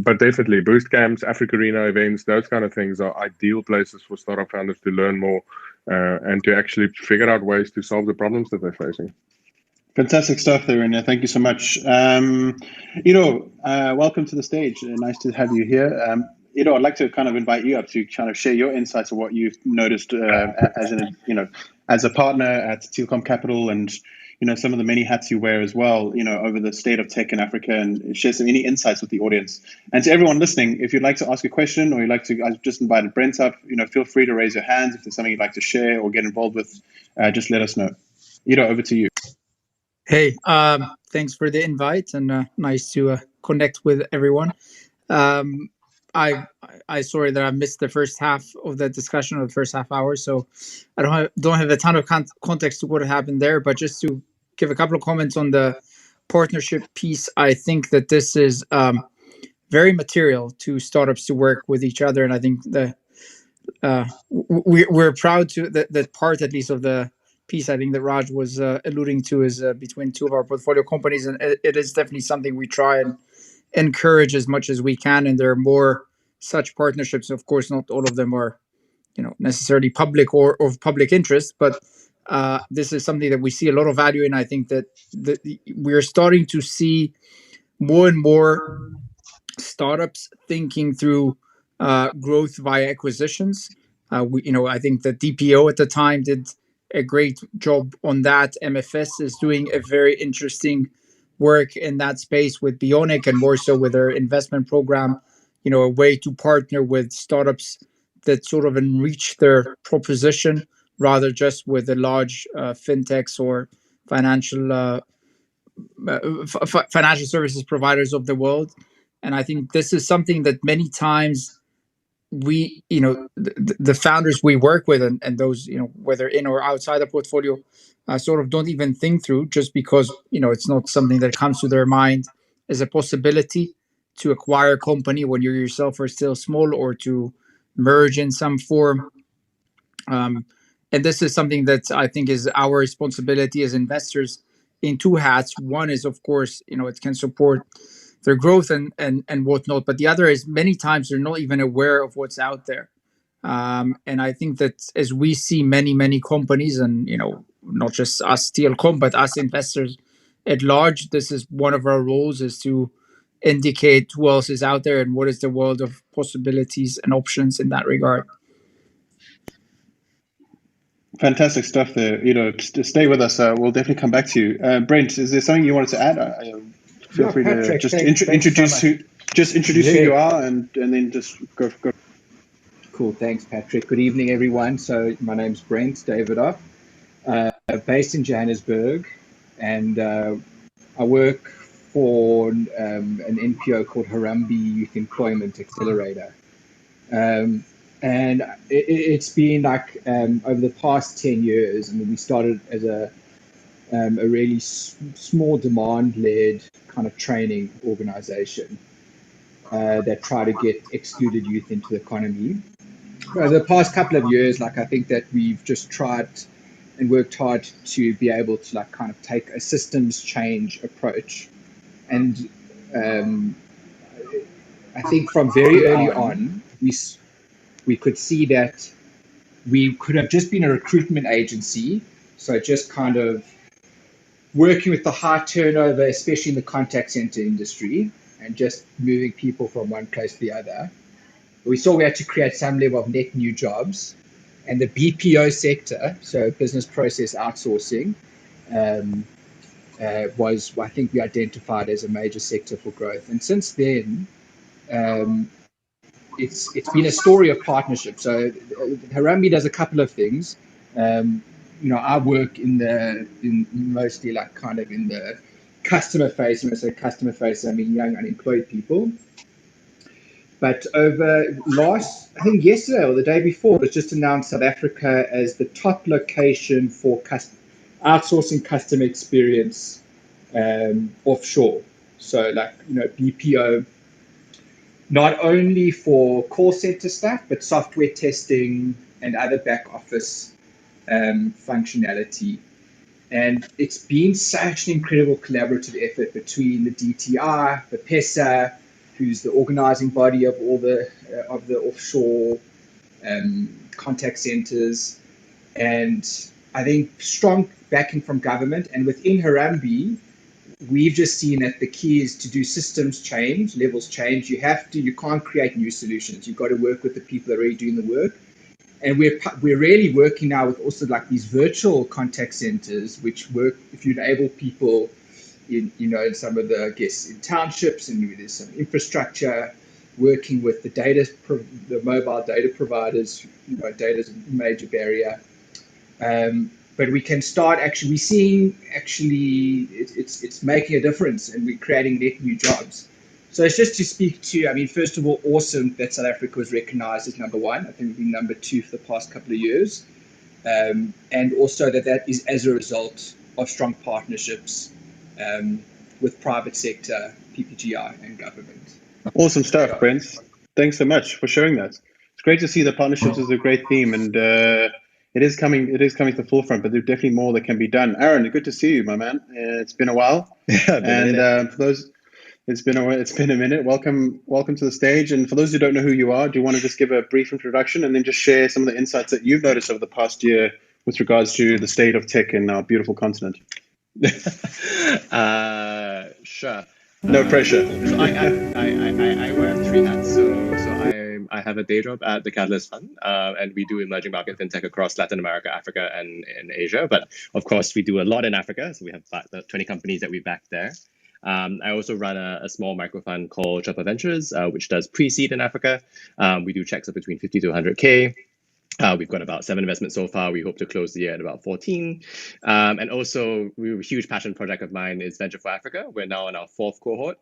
But definitely boost camps, AfricArena events, those kind of things are ideal places for startup founders to learn more and to actually figure out ways to solve the problems that they're facing. Fantastic stuff there, Rene. Thank you so much. Welcome to the stage. Nice to have you here. I'd like to kind of invite you up to kind of share your insights of what you've noticed as a partner at Telecom Capital and, some of the many hats you wear as well, over the state of tech in Africa, and share any insights with the audience. And to everyone listening, if you'd like to ask a question or you'd like to, I've just invited Brent up, feel free to raise your hands. If there's something you'd like to share or get involved with, just let us know. Over to you. Hey, thanks for the invite, and nice to connect with everyone. I sorry that I missed the first half of the discussion, or the first half hour, so I don't have a ton of context to what happened there. But just to give a couple of comments on the partnership piece, I think that this is very material to startups to work with each other, and I think we're proud to that part, at least, of the piece I think that Raj was alluding to is between two of our portfolio companies, and it is definitely something we try and encourage as much as we can. And there are more such partnerships. Of course, not all of them are, necessarily public or of public interest, but this is something that we see a lot of value in. I think that we're starting to see more and more startups thinking through growth via acquisitions. I think that DPO at the time did a great job on that. MFS is doing a very interesting work in that space with Bionic, and more so with their investment program, a way to partner with startups that sort of enrich their proposition rather just with the large fintechs or financial financial services providers of the world. And I think this is something that many times we, the founders we work with, and those, whether in or outside the portfolio, sort of don't even think through, just because, it's not something that comes to their mind as a possibility to acquire a company when you yourself are still small, or to merge in some form. And this is something that I think is our responsibility as investors in two hats. One is, of course, it can support their growth and whatnot, but the other is many times they're not even aware of what's out there. And I think that as we see many companies, and not just us Telecom, but us investors at large, this is one of our roles, is to indicate who else is out there and what is the world of possibilities and options in that regard. Fantastic stuff there. Stay with us. We'll definitely come back to you. Brent, is there something you wanted to add? Feel free Patrick, to just introduce who you are, and then just go. Cool. Thanks, Patrick. Good evening, everyone. So my name's Brent Davidoff, based in Johannesburg, and I work for an NPO called Harambee Youth Employment Accelerator. And it's been like over the past 10 years. I mean, we started as a really small demand-led kind of training organization that try to get excluded youth into the economy. Over the past couple of years, I think that we've just tried and worked hard to be able to kind of take a systems change approach. And I think from very early on, we could see that we could have just been a recruitment agency, so just kind of working with the high turnover, especially in the contact center industry, and just moving people from one place to the other. We saw we had to create some level of net new jobs, and the BPO sector, so business process outsourcing, was, I think, we identified as a major sector for growth. And since then, it's been a story of partnership. So Harambee does a couple of things. I work in mostly like kind of in the customer face. When I say customer face, I mean young unemployed people. But over I think yesterday or the day before, it was just announced South Africa as the top location for outsourcing customer experience offshore. So like, BPO, not only for call center staff, but software testing and other back office functionality. And it's been such an incredible collaborative effort between the DTI, the PESA, who's the organizing body of all the offshore contact centers, and I think strong backing from government. And within Harambee, we've just seen that the key is to do systems change, levels change. You can't create new solutions. You've got to work with the people that are already doing the work. And we're really working now with also like these virtual contact centers, which work if you enable people in some of the, I guess, in townships, and there's some infrastructure, working with the mobile data providers. Data is a major barrier. But we can start we're seeing it's making a difference, and we're creating net new jobs. So it's just to speak to, first of all, awesome that South Africa was recognized as number one. I think we've been number two for the past couple of years. And also that is as a result of strong partnerships with private sector, PPGI, and government. Awesome stuff, Brent. Thanks so much for sharing that. It's great to see that partnerships is a great theme, and it is coming to the forefront, but there's definitely more that can be done. Aaron, good to see you, my man. It's been a while. And for those, it's been a minute. Welcome to the stage. And for those who don't know who you are, do you want to just give a brief introduction and then just share some of the insights that you've noticed over the past year with regards to the state of tech in our beautiful continent? Sure. No pressure. So I wear three hats. So I have a day job at the Catalyst Fund, and we do emerging market fintech across Latin America, Africa, and Asia. But of course, we do a lot in Africa. So we have about 20 companies that we back there. I also run a small microfund called Chopper Ventures, which does pre-seed in Africa. We do checks of between 50 to 100K. We've got about 7 investments so far. We hope to close the year at about 14. And also, a huge passion project of mine is Venture for Africa. We're now in our 4th cohort.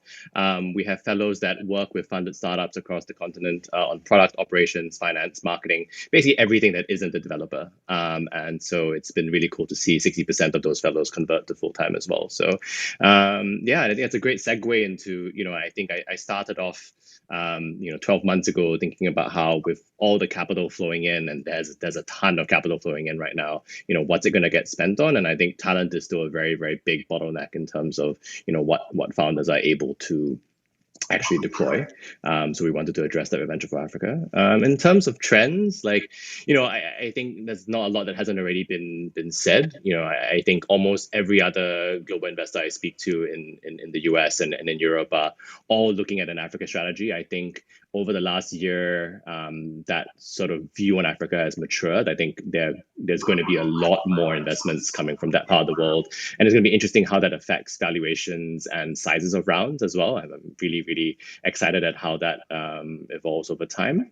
We have fellows that work with funded startups across the continent on product operations, finance, marketing, basically everything that isn't a developer. And so it's been really cool to see 60% of those fellows convert to full-time as well. So yeah, I think it's a great segue into, I think I started off 12 months ago, thinking about how with all the capital flowing in, and there's a ton of capital flowing in right now, what's it going to get spent on? And I think talent is still a very, very big bottleneck in terms of, what founders are able to actually deploy. So we wanted to address that with Venture for Africa. In terms of trends, I think there's not a lot that hasn't already been said. I think almost every other global investor I speak to in the US and in Europe are all looking at an Africa strategy. I think over the last year, that sort of view on Africa has matured. I think there's going to be a lot more investments coming from that part of the world. And it's going to be interesting how that affects valuations and sizes of rounds as well. I'm really, really excited at how that evolves over time.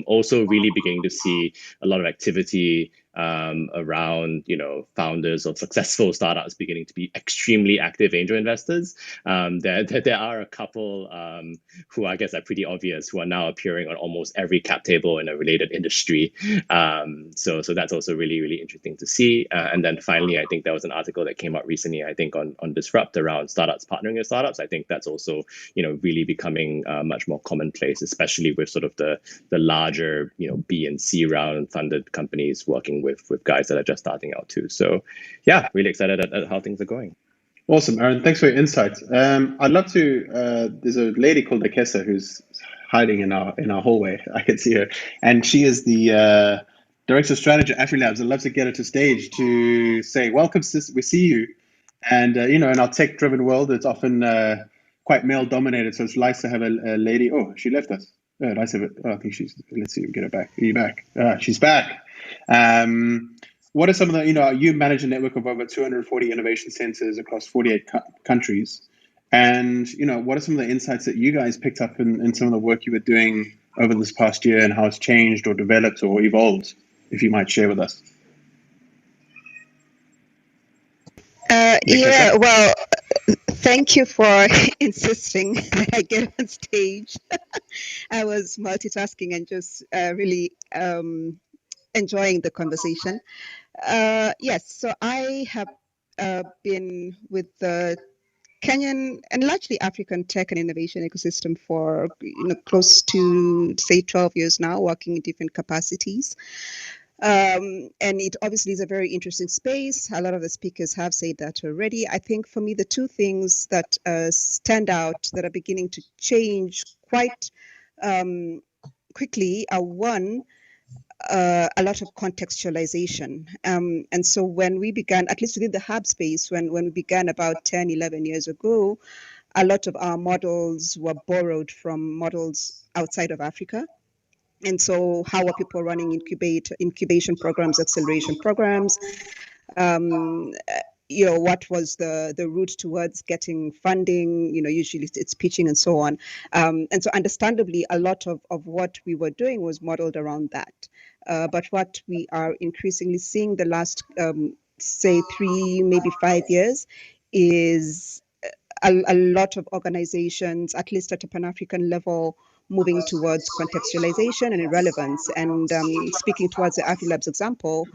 Also really beginning to see a lot of activity around founders of successful startups beginning to be extremely active angel investors. There are a couple who I guess are pretty obvious, who are now appearing on almost every cap table in a related industry. So that's also really, really interesting to see. And then finally, I think there was an article that came out recently, I think on Disrupt around startups partnering with startups. I think that's also really becoming much more commonplace, especially with sort of the larger B and C round funded companies working with guys that are just starting out too. So yeah, really excited at how things are going. Awesome, Aaron. Thanks for your insights. I'd love to, there's a lady called Akessa who's hiding in our hallway. I can see her. And she is the Director of Strategy at AfriLabs. I'd love to get her to stage to say, welcome, sis. We see you. And in our tech-driven world, it's often quite male-dominated. So it's nice to have a lady. Oh, she left us. Oh, nice of it. Oh, I think she's. Let's see. Get her back. Are you back? She's back. What are some of the? You manage a network of over 240 innovation centers across 48 countries, and what are some of the insights that you guys picked up in some of the work you were doing over this past year, and how it's changed or developed or evolved? If you might share with us. Yeah, well, thank you for insisting that I get on stage. I was multitasking and just really enjoying the conversation. Yes, so I have been with the Kenyan and largely African tech and innovation ecosystem for close to say 12 years now, working in different capacities. And it obviously is a very interesting space. A lot of the speakers have said that already. I think for me, the two things that stand out that are beginning to change quite quickly are one, a lot of contextualization. And so when we began, at least within the hub space, when we began about 10, 11 years ago, a lot of our models were borrowed from models outside of Africa. And so how are people running incubation programs, acceleration programs? What was the route towards getting funding? Usually it's pitching and so on. And so understandably, a lot of what we were doing was modeled around that. But what we are increasingly seeing the last, say, 3, maybe 5 years is a lot of organizations, at least at a Pan-African level, moving towards contextualization and relevance. And speaking towards the AfriLabs example,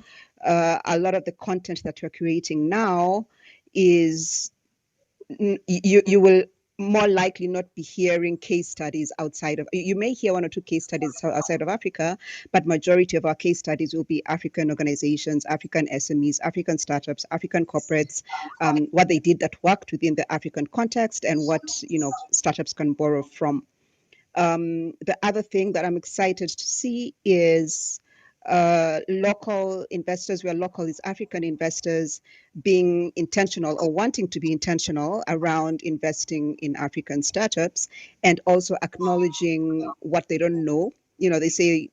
a lot of the content that we're creating now is, you will more likely not be hearing case studies outside of, you may hear 1 or 2 case studies outside of Africa, but majority of our case studies will be African organizations, African SMEs, African startups, African corporates, what they did that worked within the African context and what, startups can borrow from. The other thing that I'm excited to see is local investors, where local is African investors, being intentional or wanting to be intentional around investing in African startups, and also acknowledging what they don't know. They say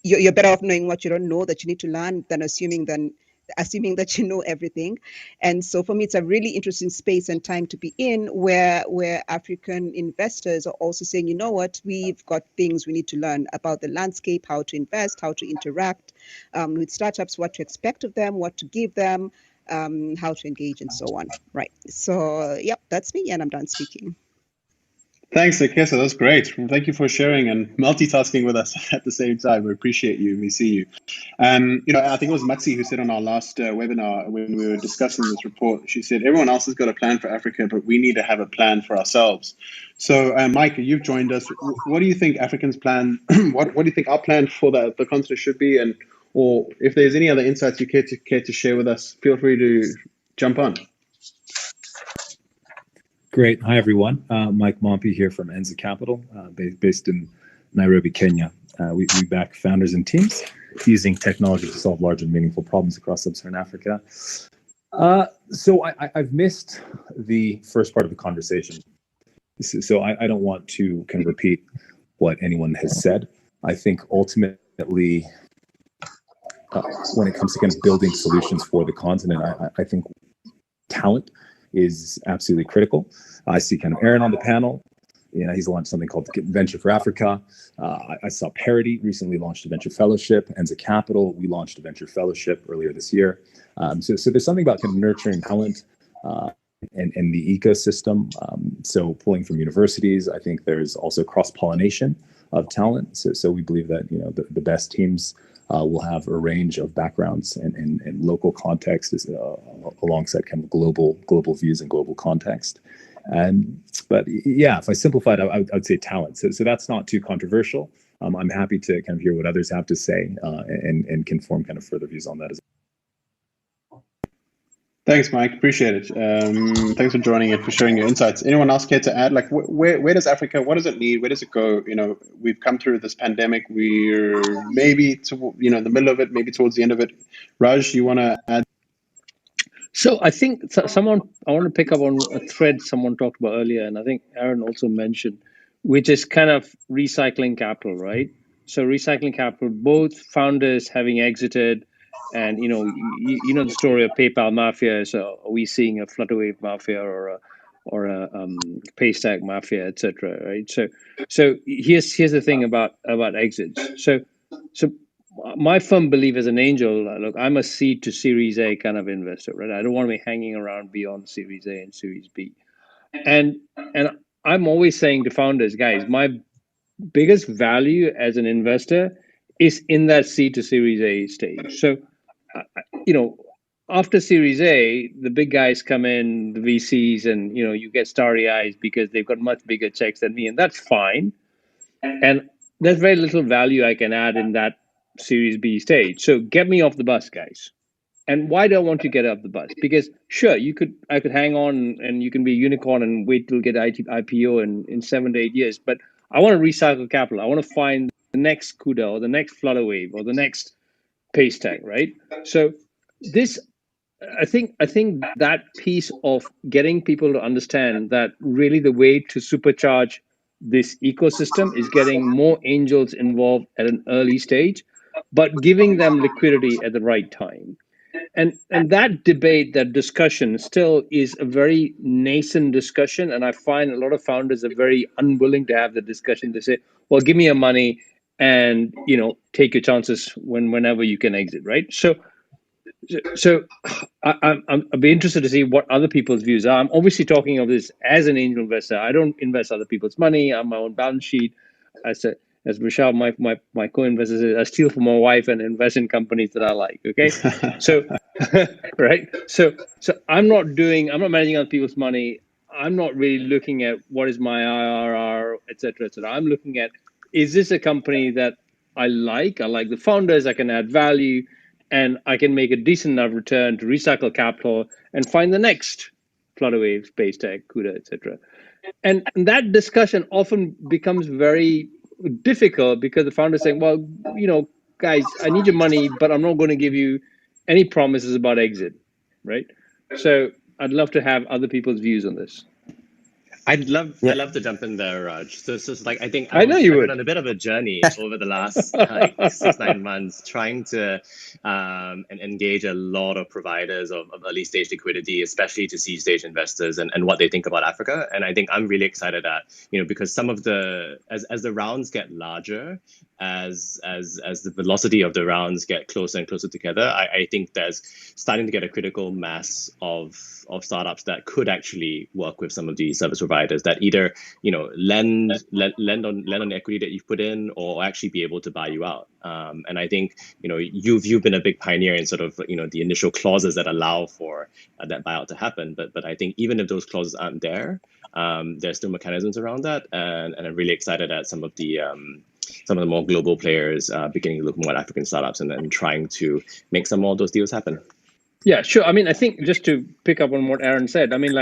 you're better off knowing what you don't know that you need to learn than assuming that you know everything. And so for me, it's a really interesting space and time to be in where African investors are also saying, you know what, we've got things we need to learn about the landscape, how to invest, how to interact with startups, what to expect of them, what to give them, how to engage and so on. Right. So, yep, that's me and I'm done speaking. Thanks, Akesa. That's great. Thank you for sharing and multitasking with us at the same time. We appreciate you. We see you. I think it was Matsi who said on our last webinar when we were discussing this report, she said, everyone else has got a plan for Africa, but we need to have a plan for ourselves. So, Mike, you've joined us. What do you think Africans' plan, what do you think our plan for the continent should be? Or if there's any other insights you care to share with us, feel free to jump on. Great. Hi, everyone. Mike Mompe here from Enza Capital, based in Nairobi, Kenya. We back founders and teams using technology to solve large and meaningful problems across sub-Saharan Africa. So I've missed the first part of the conversation. So I don't want to kind of repeat what anyone has said. I think ultimately, when it comes to kind of building solutions for the continent, I think talent is absolutely critical. I see kind of Aaron on the panel. He's launched something called Venture for Africa. I saw Parity recently launched a venture fellowship. Enza Capital, we launched a venture fellowship earlier this year. So there's something about kind of nurturing talent and the ecosystem. So pulling from universities, I think there's also cross-pollination of talent. So we believe that the best teams will have a range of backgrounds and local context alongside kind of global views and global context. But yeah, if I simplified, I would say talent. So that's not too controversial. I'm happy to kind of hear what others have to say and can form kind of further views on that as well. Thanks, Mike. Appreciate it. Thanks for joining and for sharing your insights. Anyone else care to add? Like, where does Africa? What does it need? Where does it go? We've come through this pandemic. We're maybe to the middle of it, maybe towards the end of it. Raj, you want to add? So I think I want to pick up on a thread someone talked about earlier, and I think Aaron also mentioned, which is kind of recycling capital, right? So recycling capital, both founders having exited, and you know the story of PayPal mafia. So are we seeing a Flutterwave mafia or a Paystack mafia, etc. Right? So here's the thing about exits. So my firm belief as an angel, look, I'm a seed to Series A kind of investor, right? I don't want to be hanging around beyond Series A and Series B. And I'm always saying to founders, guys, my biggest value as an investor is in that seed to Series A stage. So, after Series A, the big guys come in, the VCs, and you get starry eyes because they've got much bigger checks than me, and that's fine. And there's very little value I can add in that Series B stage. So get me off the bus, guys. And why do I want to get off the bus? Because sure, I could hang on and you can be a unicorn and wait till get IPO in 7 to 8 years. But I want to recycle capital. I want to find the next CUDA or the next Flutterwave or the next Paystack, right? So this, I think that piece of getting people to understand that really the way to supercharge this ecosystem is getting more angels involved at an early stage, but giving them liquidity at the right time. And that debate, that discussion still is a very nascent discussion. And I find a lot of founders are very unwilling to have the discussion. They say, well, give me your money and, take your chances whenever you can exit, right? So I'd be interested to see what other people's views are. I'm obviously talking of this as an angel investor. I don't invest other people's money on my own balance sheet. As Michelle, my co-investor says, I steal from my wife and invest in companies that I like. Okay, so right. So I'm not managing other people's money. I'm not really looking at what is my IRR, et cetera, et cetera. I'm looking at, is this a company that I like? I like the founders. I can add value, and I can make a decent enough return to recycle capital and find the next Flutterwave, Paystack, CUDA, etc. And that discussion often becomes very difficult because the founder's saying, well, guys, I need your money, but I'm not going to give you any promises about exit, right? So I'd love to have other people's views on this. I'd love to jump in there, Raj. So it's just like I think I know you would. I've been on a bit of a journey over the last 6-9 months, trying to and engage a lot of providers of early stage liquidity, especially to seed stage investors and what they think about Africa. And I think I'm really excited that because some of as the rounds get larger, as the velocity of the rounds get closer and closer together, I think there's starting to get a critical mass of startups that could actually work with some of these service providers that either lend on the equity that you've put in or actually be able to buy you out. And I think you've been a big pioneer in sort of the initial clauses that allow for that buyout to happen. But I think even if those clauses aren't there, there's still mechanisms around that, and I'm really excited at some of the more global players beginning to look more at African startups and trying to make some more of those deals happen. Yeah, sure. I mean, I think just to pick up on what Aaron said, I mean,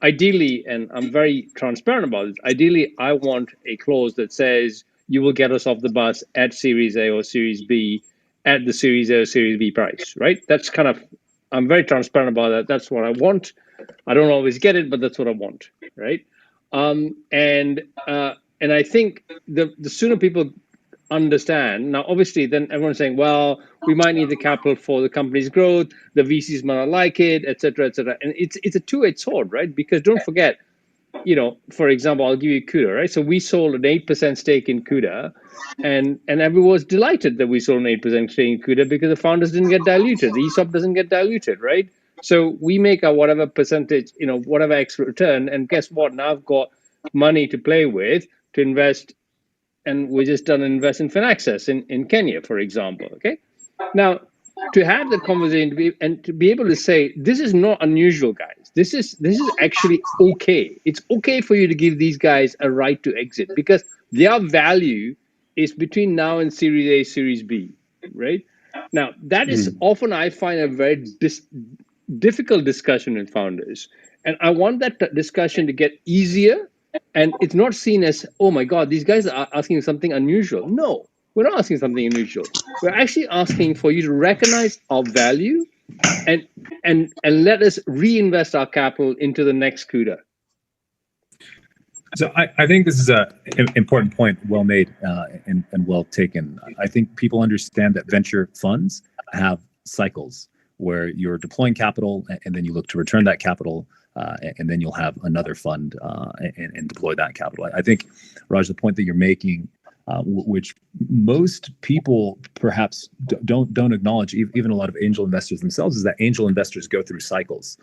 ideally, and I'm very transparent about it, ideally, I want a clause that says you will get us off the bus at Series A or Series B at the Series A or Series B price, right? That's kind of, I'm very transparent about that. That's what I want. I don't always get it, but that's what I want, right? And I think the sooner people understand, now obviously then everyone's saying, well, we might need the capital for the company's growth, the VCs might not like it, et cetera, and it's a two-edged sword, right? Because don't forget, for example, I'll give you CUDA, right? So we sold an 8% stake in CUDA, and everyone was delighted that we sold an 8% stake in CUDA because the founders didn't get diluted, the ESOP doesn't get diluted, right? So we make our whatever percentage, whatever extra return, and guess what, now I've got money to play with to invest. And we just done an invest in Finaccess in Kenya, for example. Okay, now to have the conversation and to be able to say this is not unusual, guys. This is actually okay. It's okay for you to give these guys a right to exit because their value is between now and Series A, Series B, right? Now that is often I find a very difficult discussion with founders, and I want that discussion to get easier. And it's not seen as, oh my God, these guys are asking something unusual. No, we're not asking something unusual. We're actually asking for you to recognize our value and and let us reinvest our capital into the next CUDA. So I think this is an important point, well made and well taken. I think people understand that venture funds have cycles where you're deploying capital and then you look to return that capital and then you'll have another fund and deploy that capital. I think, Raj, the point that you're making, which most people perhaps don't acknowledge, even a lot of angel investors themselves, is that angel investors go through cycles.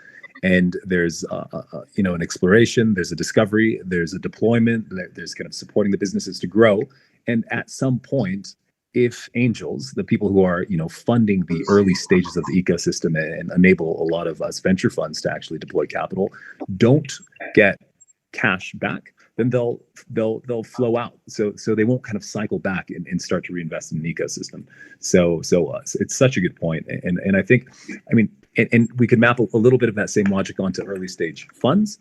And there's an exploration, there's a discovery, there's a deployment, there's kind of supporting the businesses to grow. And at some point, if angels, the people who are funding the early stages of the ecosystem and enable a lot of us venture funds to actually deploy capital, don't get cash back, then they'll flow out. So they won't kind of cycle back and start to reinvest in an ecosystem. So it's such a good point. And I think, and we could map a little bit of that same logic onto early stage funds.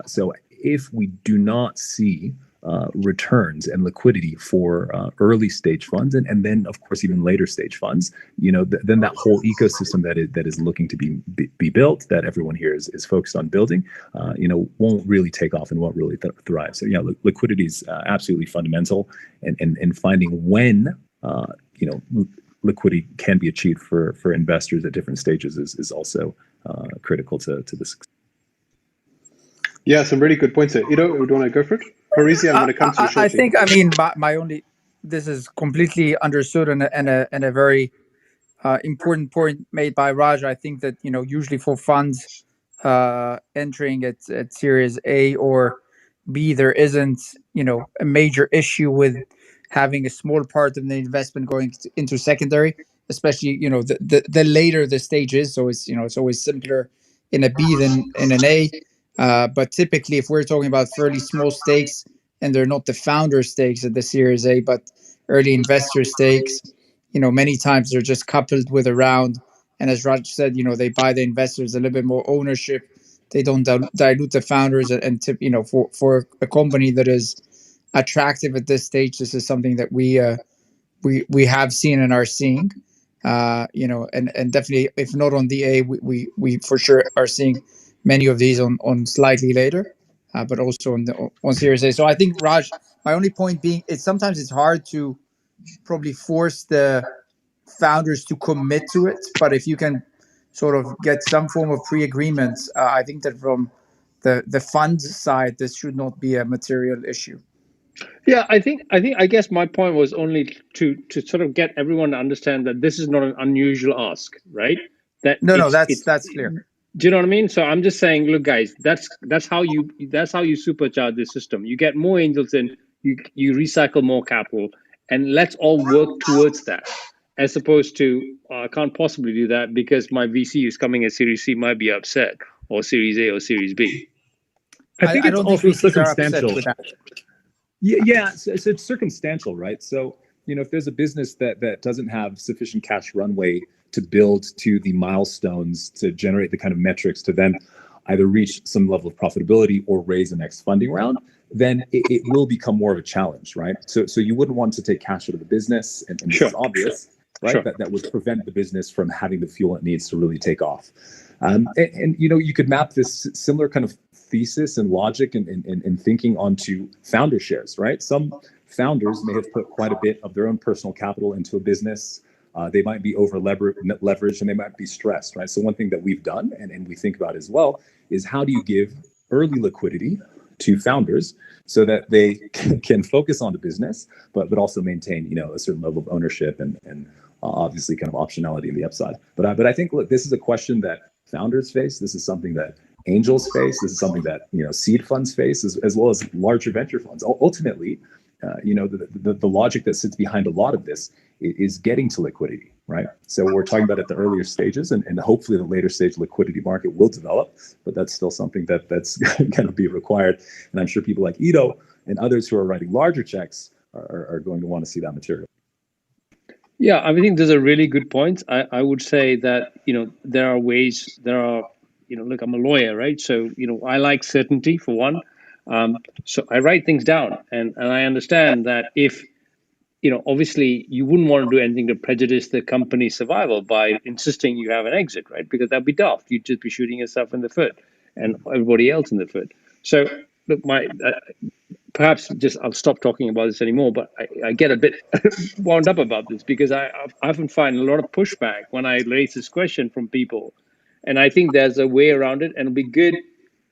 So if we do not see returns and liquidity for early stage funds, and then of course even later stage funds, then that whole ecosystem that is looking to be built, that everyone here is focused on building, won't really take off and won't really thrive. So liquidity is absolutely fundamental, and finding when liquidity can be achieved for investors at different stages is also critical to this. Yeah, some really good points there. Ido, do you want to go for it? Parisi, I'm going to come to you shortly. I think, my only, this is completely understood and a very important point made by Raj. I think that, usually for funds entering at Series A or B, there isn't, a major issue with having a small part of the investment going into secondary, especially, the later the stage is. So it's always simpler in a B than in an A. But typically, if we're talking about fairly small stakes, and they're not the founder stakes at the Series A, but early investor stakes, many times they're just coupled with a round. And as Raj said, they buy the investors a little bit more ownership. They don't dilute the founders. And for a company that is attractive at this stage, this is something that we have seen and are seeing. And definitely, if not on the A, we for sure are seeing many of these on slightly later, but also on Series A. So I think, Raj, my only point being, sometimes it's hard to probably force the founders to commit to it, but if you can sort of get some form of pre-agreements, I think that from the fund side, this should not be a material issue. Yeah, I guess my point was only to sort of get everyone to understand that this is not an unusual ask, right? That's clear. Do you know what I mean? So I'm just saying, look, guys, that's how you supercharge the system. You get more angels in, you recycle more capital, and let's all work towards that, as opposed to I can't possibly do that because my VC is coming at Series C, might be upset, or Series A or Series B. I think it's also circumstantial. Yeah, so it's circumstantial, right? So if there's a business that doesn't have sufficient cash runway to build to the milestones to generate the kind of metrics to then either reach some level of profitability or raise the next funding round, then it will become more of a challenge, right? So you wouldn't want to take cash out of the business, and this is obvious, right? Sure. That would prevent the business from having the fuel it needs to really take off. And you could map this similar kind of thesis and logic and thinking onto founder shares, right? Some founders may have put quite a bit of their own personal capital into a business. They might be over leveraged and they might be stressed, right? So one thing that we've done and we think about as well is how do you give early liquidity to founders so that they can focus on the business, but also maintain, a certain level of ownership and obviously kind of optionality in the upside. But I think, look, this is a question that founders face. This is something that angels face. This is something that seed funds face, as well as larger venture funds. Ultimately, the logic that sits behind a lot of this is getting to liquidity, right? So we're talking about at the earlier stages, and hopefully the later stage liquidity market will develop, but that's still something that's going to be required. And I'm sure people like Ido and others who are writing larger checks are going to want to see that material. Yeah, I think those are really good points. I would say that, there are ways, look, I'm a lawyer, right? So, I like certainty for one. So I write things down and I understand that if obviously you wouldn't want to do anything to prejudice the company's survival by insisting you have an exit, right? Because that'd be daft. You'd just be shooting yourself in the foot and everybody else in the foot. So look, perhaps just I'll stop talking about this anymore, but I get a bit wound up about this because I often find a lot of pushback when I raise this question from people. And I think there's a way around it, and it'll be good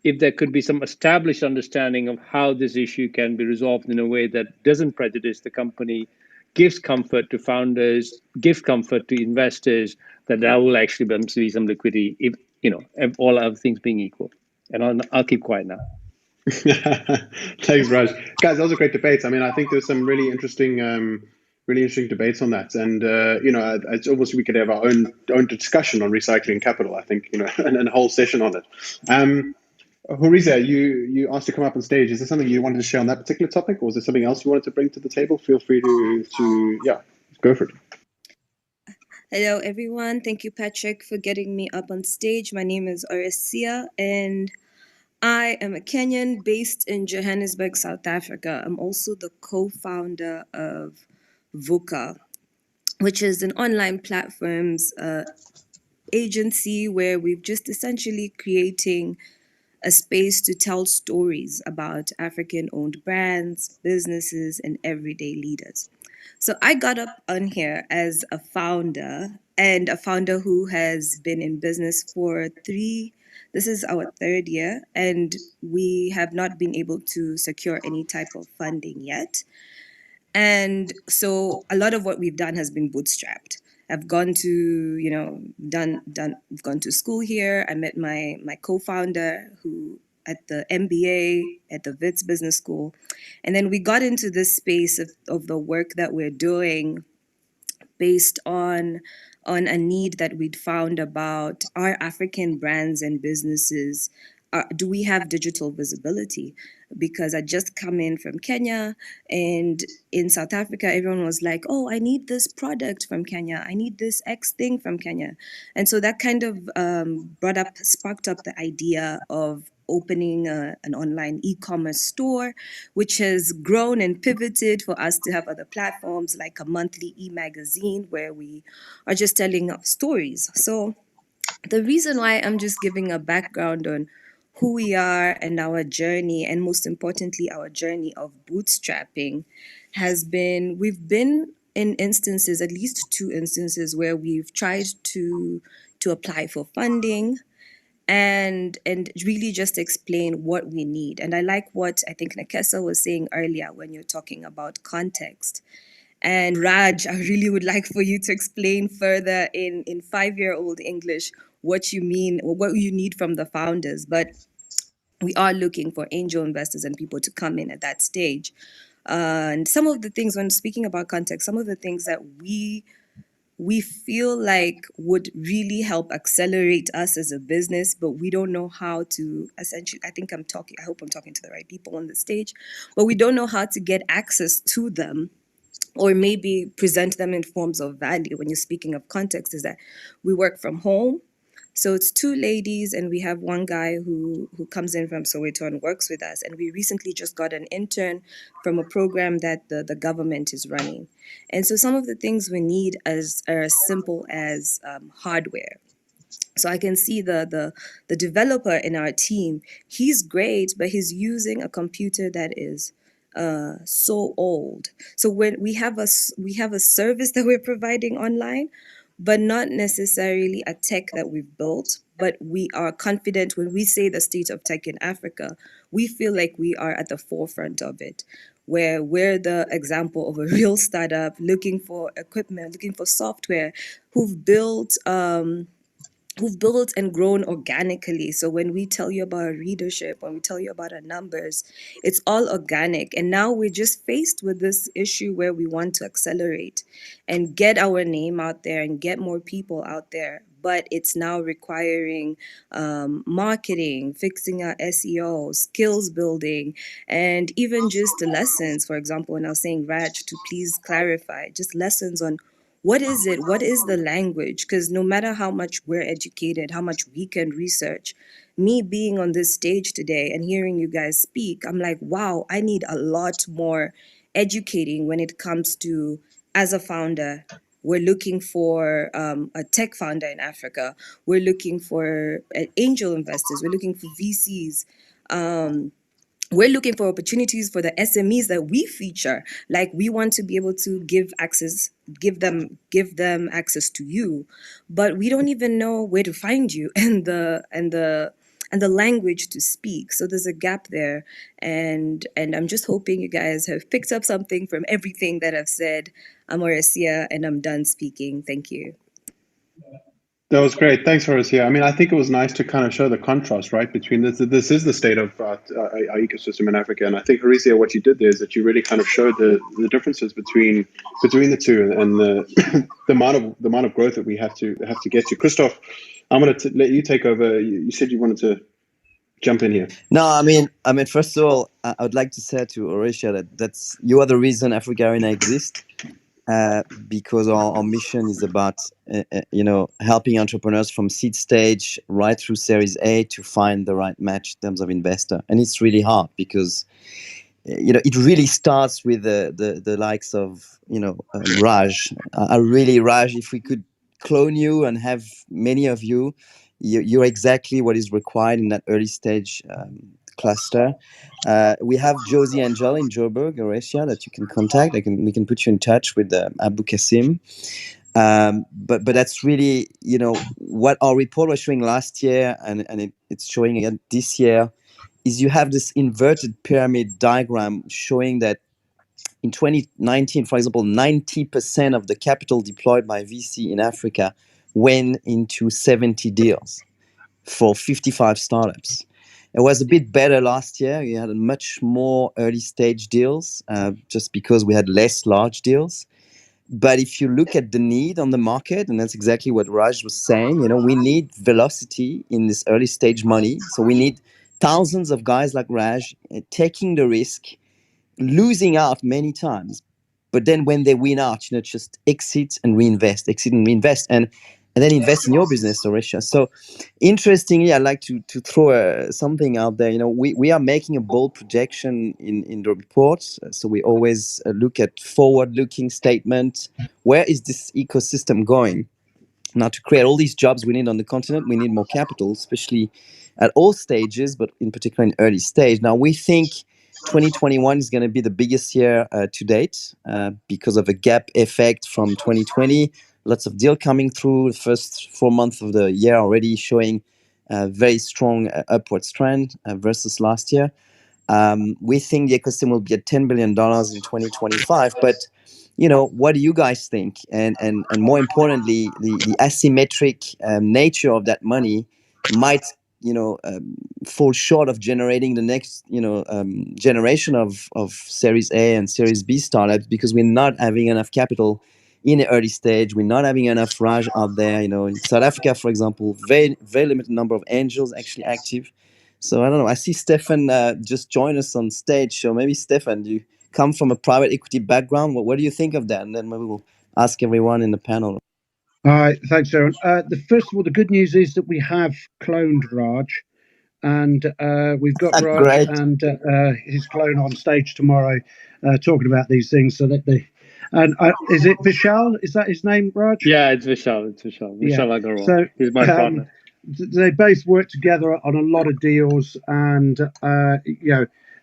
if there could be some established understanding of how this issue can be resolved in a way that doesn't prejudice the company, gives comfort to founders, gives comfort to investors, that there will actually be some liquidity if all other things being equal. And I'll keep quiet now. Thanks, Raj. Guys, those are great debates. I mean, I think there's some really interesting debates on that. And it's almost we could have our own discussion on recycling capital. I think and a whole session on it. Horiza, you asked to come up on stage. Is there something you wanted to share on that particular topic, or is there something else you wanted to bring to the table? Feel free to go for it. Hello, everyone. Thank you, Patrick, for getting me up on stage. My name is Oresia, and I am a Kenyan based in Johannesburg, South Africa. I'm also the co-founder of VUCA, which is an online platforms agency where we've just essentially creating a space to tell stories about African-owned brands, businesses, and everyday leaders. So I got up on here as a founder, and a founder who has been in business for this is our third year, and we have not been able to secure any type of funding yet. And so a lot of what we've done has been bootstrapped. I've gone to, I've gone to school here. I met my co-founder who at the MBA at the Wits Business School. And then we got into this space of the work that we're doing based on a need that we'd found about our African brands and businesses. Do we have digital visibility? Because I just come in from Kenya, and in South Africa, everyone was like, oh, I need this product from Kenya. I need this X thing from Kenya. And so that kind of sparked up the idea of opening an online e-commerce store, which has grown and pivoted for us to have other platforms like a monthly e-magazine where we are just telling stories. So the reason why I'm just giving a background on who we are and our journey, and most importantly, our journey of bootstrapping, has been, we've been in instances, at least 2 instances, where we've tried to apply for funding and really just explain what we need. And I like what I think Nakesa was saying earlier when you're talking about context. And Raj, I really would like for you to explain further in 5-year-old English what you mean or what you need from the founders. But we are looking for angel investors and people to come in at that stage. And some of the things, when speaking about context, some of the things that we feel like would really help accelerate us as a business, but we don't know how to essentially, I hope I'm talking to the right people on the stage, but we don't know how to get access to them or maybe present them in forms of value. When you're speaking of context, is that we work from home. So it's 2 ladies, and we have 1 guy who comes in from Soweto and works with us. And we recently just got an intern from a program that the government is running. And so some of the things we need are as simple as hardware. So I can see the developer in our team. He's great, but he's using a computer that is so old. So when we have a service that we're providing online, but not necessarily a tech that we've built, but we are confident when we say the state of tech in Africa, we feel like we are at the forefront of it, where we're the example of a real startup looking for equipment, looking for software, who've built and grown organically. So when we tell you about our readership, when we tell you about our numbers, it's all organic. And now we're just faced with this issue where we want to accelerate and get our name out there and get more people out there. But it's now requiring marketing, fixing our SEO, skills building, and even just the lessons. For example, when I was saying, Raj, to please clarify, just lessons on what is it? What is the language? Because no matter how much we're educated, how much we can research, me being on this stage today and hearing you guys speak, I'm like, wow, I need a lot more educating when it comes to, as a founder, we're looking for a tech founder in Africa. We're looking for angel investors. We're looking for VCs. We're looking for opportunities for the SMEs that we feature. Like, we want to be able to give them access to you, but we don't even know where to find you and the language to speak. So there's a gap there, and I'm just hoping you guys have picked up something from everything that I've said. I'm Oresia, and I'm done speaking. Thank you. That was great. Thanks, Horacia. I mean, I think it was nice to kind of show the contrast, right, between this is the state of our ecosystem in Africa. And I think, Horacia, what you did there is that you really kind of showed the differences between the two and the the amount of growth that we have to get to. Christoph, I'm going to let you take over. You said you wanted to jump in here. No, I mean, first of all, I would like to say to Horacia that's you are the reason AfricArena exists. Because our mission is about helping entrepreneurs from seed stage right through Series A to find the right match in terms of investor, and it's really hard because it really starts with the likes of Raj. Raj, if we could clone you and have many of you're exactly what is required in that early stage cluster. We have Josie Angel in Joburg, Horacia, that you can contact. We can put you in touch with Abu Qasim. But that's really what our report was showing last year, and it's showing again this year, is you have this inverted pyramid diagram showing that in 2019, for example, 90% of the capital deployed by VC in Africa went into 70 deals for 55 startups. It was a bit better last year. We had much more early stage deals just because we had less large deals. But if you look at the need on the market, and that's exactly what Raj was saying, we need velocity in this early stage money. So we need thousands of guys like Raj taking the risk, losing out many times. But then when they win out, just exit and reinvest, and then invest in your business, Horacia. So interestingly, I'd like to throw something out there. We are making a bold projection in the report. So we always look at forward-looking statement. Where is this ecosystem going? Now, to create all these jobs we need on the continent, we need more capital, especially at all stages, but in particular in early stage. Now, we think 2021 is going to be the biggest year to date because of a gap effect from 2020. Lots of deal coming through. The first 4 months of the year already showing a very strong upward trend versus last year. We think the ecosystem will be at $10 billion in 2025, but what do you guys think? And more importantly, the asymmetric nature of that money might fall short of generating the next generation of Series A and Series B startups because we're not having enough capital in the early stage. We're not having enough Raj out there. In South Africa, for example, very very limited number of angels actually active. So I don't know. I see Stefan just join us on stage. So maybe Stefan, you come from a private equity background. What do you think of that? And then maybe we'll ask everyone in the panel. All right, thanks, Aaron. First of all, the good news is that we have cloned Raj, and we've got Raj Great. and his clone on stage tomorrow talking about these things. So that is it Vishal? Is that his name, Raj? Yeah, it's Vishal. Vishal Agarwal. So he's my partner. They both work together on a lot of deals, and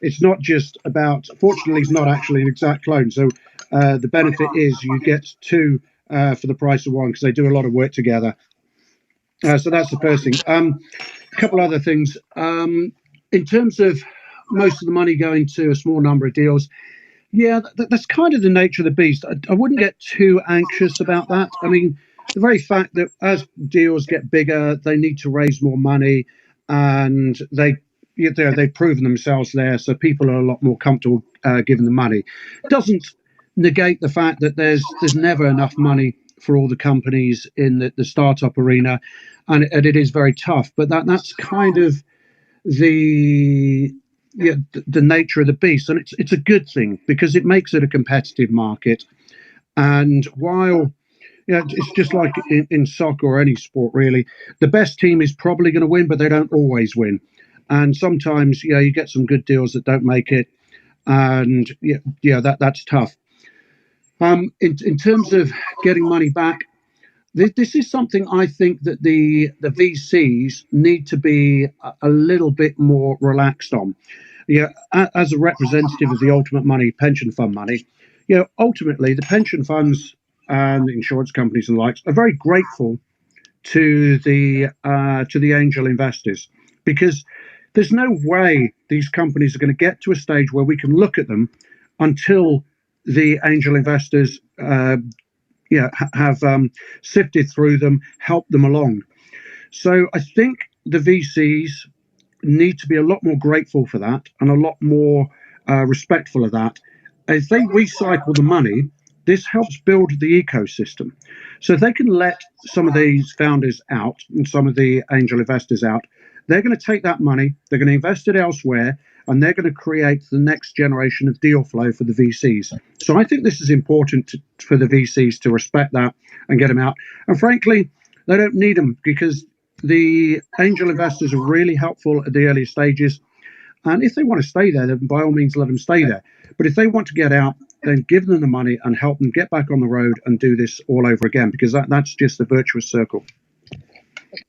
it's not just about. Fortunately, it's not actually an exact clone. So the benefit is you get two for the price of one because they do a lot of work together. So that's the first thing. A couple other things. In terms of most of the money going to a small number of deals, yeah, that's kind of the nature of the beast. I wouldn't get too anxious about that. I mean, the very fact that as deals get bigger, they need to raise more money, and they've proven themselves there, so people are a lot more comfortable giving the money. It doesn't negate the fact that there's never enough money for all the companies in the startup arena, and it is very tough. But that's kind of the nature of the beast, and it's a good thing because it makes it a competitive market. And while it's just like in soccer or any sport, really, the best team is probably going to win, but they don't always win. And sometimes, you get some good deals that don't make it. and that's tough. In terms of getting money back, this is something I think that the VCs need to be a little bit more relaxed on. As a representative of the ultimate money, pension fund money, ultimately the pension funds and the insurance companies and the likes are very grateful to the angel investors, because there's no way these companies are going to get to a stage where we can look at them until the angel investors have sifted through them, helped them along. So I think the VCs need to be a lot more grateful for that and a lot more respectful of that. If they recycle the money, this helps build the ecosystem. So if they can let some of these founders out and some of the angel investors out, they're going to take that money, they're going to invest it elsewhere, and they're going to create the next generation of deal flow for the VCs. So I think this is important for the VCs to respect that and get them out. And frankly, they don't need them, because the angel investors are really helpful at the early stages. And if they want to stay there, then by all means, let them stay there. But if they want to get out, then give them the money and help them get back on the road and do this all over again, because that's just a virtuous circle.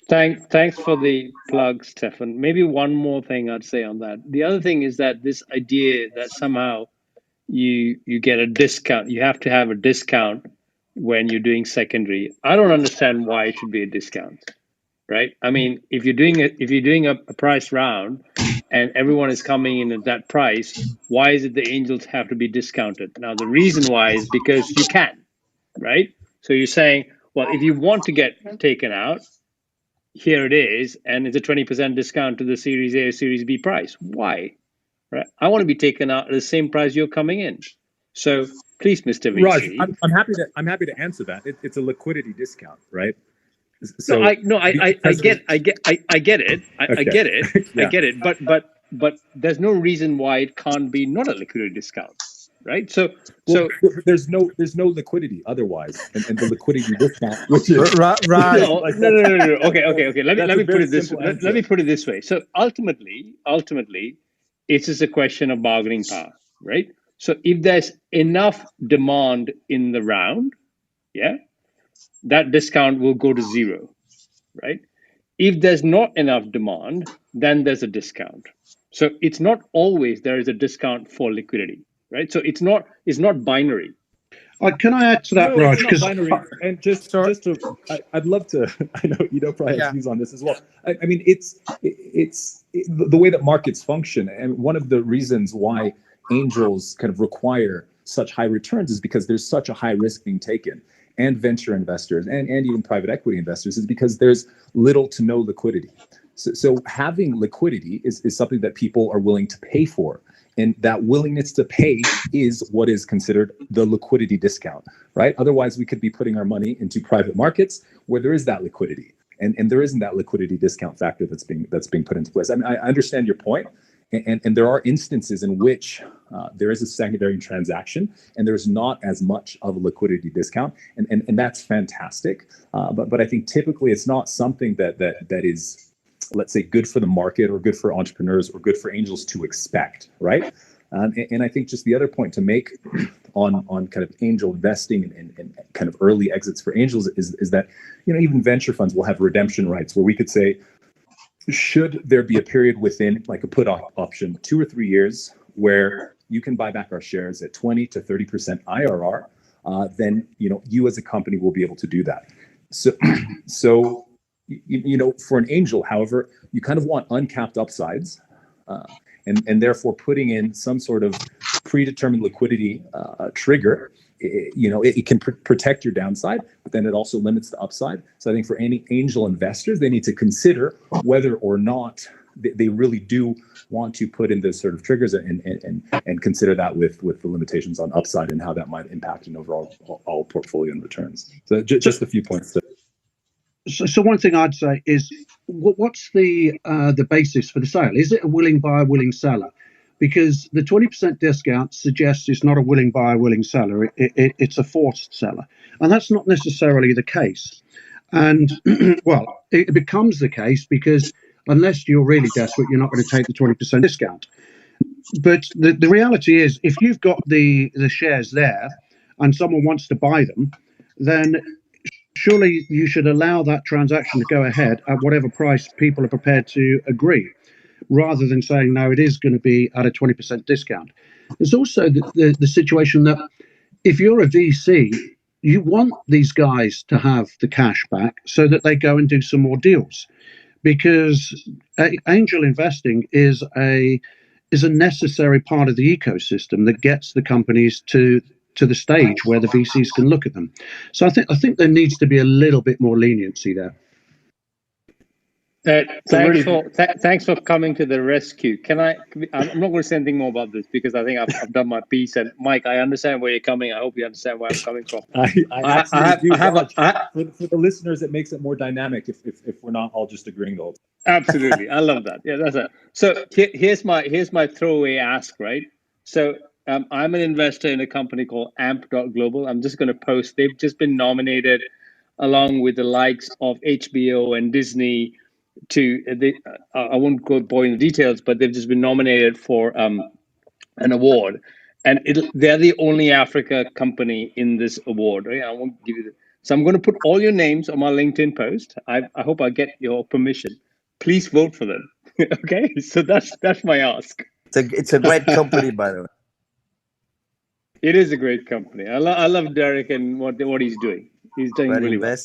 Thanks for the plug, Stefan. Maybe one more thing I'd say on that. The other thing is that this idea that somehow you get a discount, you have to have a discount when you're doing secondary. I don't understand why it should be a discount, right? I mean, if you're doing a price round and everyone is coming in at that price, why is it the angels have to be discounted? Now, the reason why is because you can, right? So you're saying, well, if you want to get taken out, here it is, and it's a 20% discount to the Series A or Series B price. Why? Right? I want to be taken out at the same price you're coming in. So please, Mr. VC. Raj, I'm happy to answer that. It's a liquidity discount, right? So I get it. I get it. But there's no reason why it can't be not a liquidity discount, right? So there's no liquidity otherwise, and the liquidity discount, which is right. No. Okay. Let me put it this way. Let me put it this way. So ultimately, it's just a question of bargaining power, right? So if there's enough demand in the round, that discount will go to zero, right? If there's not enough demand, then there's a discount. So it's not always there is a discount for liquidity, right? So it's not binary. Can I add to that, No, Raj? it's not binary. And just to, I'd love to. I know probably has views on this as well. I mean, it's the way that markets function, and one of the reasons why angels kind of require such high returns is because there's such a high risk being taken, and venture investors and even private equity investors is because there's little to no liquidity. So having liquidity is something that people are willing to pay for. And that willingness to pay is what is considered the liquidity discount, right? Otherwise, we could be putting our money into private markets where there is that liquidity, and there isn't that liquidity discount factor that's being put into place. I mean, I understand your point, and there are instances in which there is a secondary transaction and there's not as much of a liquidity discount, and that's fantastic. But I think typically it's not something that is, let's say, good for the market or good for entrepreneurs or good for angels to expect, right? And I think just the other point to make on kind of angel investing and kind of early exits for angels is that, even venture funds will have redemption rights where we could say, should there be a period within like a put option, 2 or 3 years, where you can buy back our shares at 20 to 30% IRR, then you as a company will be able to do that. So for an angel, however, you kind of want uncapped upsides, and therefore putting in some sort of predetermined liquidity trigger. It can protect your downside, but then it also limits the upside. So I think for any angel investors, they need to consider whether or not they really do want to put in those sort of triggers and consider that with the limitations on upside and how that might impact an overall portfolio and returns. So just a few points there. So one thing I'd say is, what's the basis for the sale? Is it a willing buyer, willing seller? Because the 20% discount suggests it's not a willing buyer, willing seller. It's a forced seller, and that's not necessarily the case. And well, it becomes the case because unless you're really desperate, you're not going to take the 20% discount. but the reality is, if you've got the shares there and someone wants to buy them, then surely you should allow that transaction to go ahead at whatever price people are prepared to agree, rather than saying, no, it is going to be at a 20% discount. There's also the situation that if you're a VC, you want these guys to have the cash back so that they go and do some more deals, because angel investing is a necessary part of the ecosystem that gets the companies to the stage where the VCs can look at them. So I think there needs to be a little bit more leniency there. Thanks for coming to the rescue. I'm not going to say anything more about this because I think I've done my piece. And Mike, I understand where you're coming. I hope you understand where I'm coming from. I for the listeners, it makes it more dynamic if we're not all just agreeing the whole time. Absolutely, I love that. Yeah, that's it. So here's my throwaway ask, right? So I'm an investor in a company called Amp.global. I'm just going to post. They've just been nominated, along with the likes of HBO and Disney, I won't go bore in the details, but they've just been nominated for an award, and they're the only Africa company in this award. Right? I won't give you so I'm going to put all your names on my LinkedIn post. I hope I get your permission. Please vote for them. Okay, so that's my ask. It's a great company, by the way. It is a great company. I love Derek and what he's doing. He's doing really well.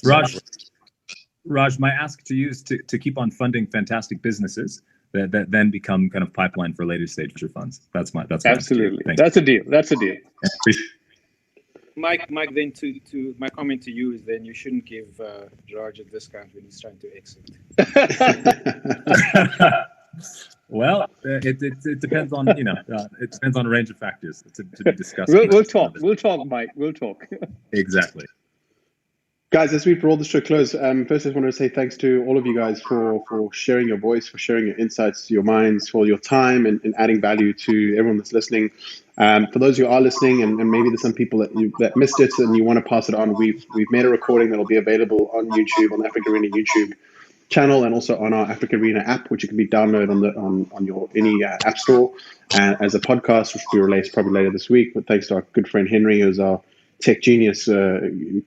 Raj, my ask to you is to keep on funding fantastic businesses that then become kind of pipeline for later stage funds. That's absolutely. That's a deal. That's a deal. Mike, then to my comment to you is then you shouldn't give Raj a discount when he's trying to exit. Well, it depends on it depends on a range of factors to be discussed. We'll talk. We'll talk, Mike. We'll talk. Exactly. Guys, as we draw this to a close, first I just want to say thanks to all of you guys for sharing your voice, for sharing your insights, your minds, for your time and adding value to everyone that's listening. For those who are listening, and maybe there's some people that missed it and you want to pass it on, we've made a recording that'll be available on YouTube, on the AfricArena YouTube channel, and also on our AfricArena app, which you can be downloaded on your any app store as a podcast, which will be released probably later this week. But thanks to our good friend Henry, who's our tech genius,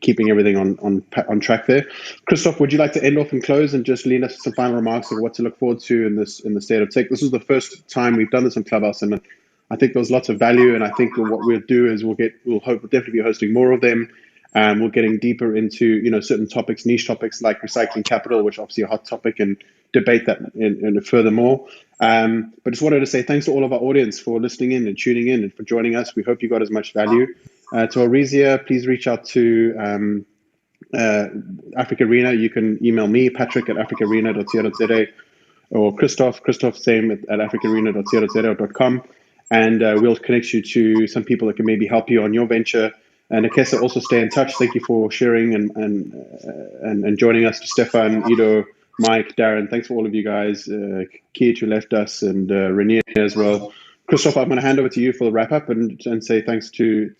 keeping everything on track there. Christoph, would you like to end off and close and just lead us to some final remarks of what to look forward to in the State of Tech? This is the first time we've done this on Clubhouse, and I think there's lots of value. And I think what we'll do is we'll definitely be hosting more of them. We're getting deeper into certain topics, niche topics like recycling capital, which obviously a hot topic, and debate that in furthermore. But just wanted to say thanks to all of our audience for listening in and tuning in and for joining us. We hope you got as much value. To Arizia, please reach out to AfricArena. You can email me, Patrick, at africarena.co.za, or Christoph, same at africarena.co.za.com. And we'll connect you to some people that can maybe help you on your venture. And Akessa, also stay in touch. Thank you for sharing and joining us. To Stefan, Ido, Mike, Darren, thanks for all of you guys. Keith, who left us, and Renier as well. Christoph, I'm going to hand over to you for the wrap up and say thanks to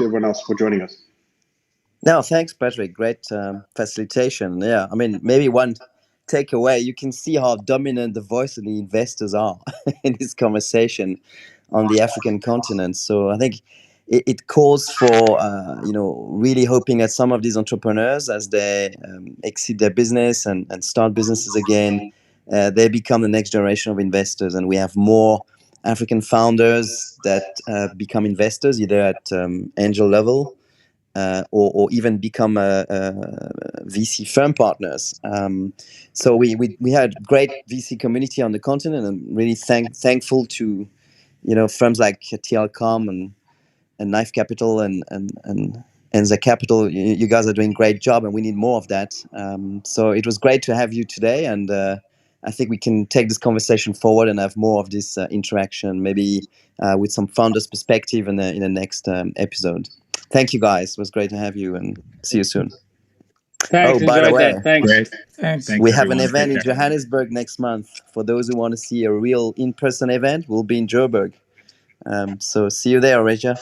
everyone else for joining us. No, thanks, Patrick. Great facilitation. Yeah, I mean, maybe one takeaway, you can see how dominant the voice of the investors are in this conversation on the African continent. So I think it calls for, really hoping that some of these entrepreneurs, as they exit their business and start businesses again, they become the next generation of investors. And we have more African founders that become investors, either at angel level or even become VC firm partners. So we had great VC community on the continent, and really thankful to firms like TLCom and Knife Capital and the Capital. You guys are doing a great job, and we need more of that. So it was great to have you today, and I think we can take this conversation forward and have more of this interaction, maybe with some founders' perspective in the next episode. Thank you, guys. It was great to have you, and see you soon. Thanks. By the way, Thanks. We have an event in Johannesburg next month. For those who want to see a real in-person event, we'll be in Joburg. So see you there, Regia.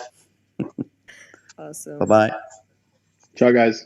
Awesome. Bye-bye. Ciao, guys.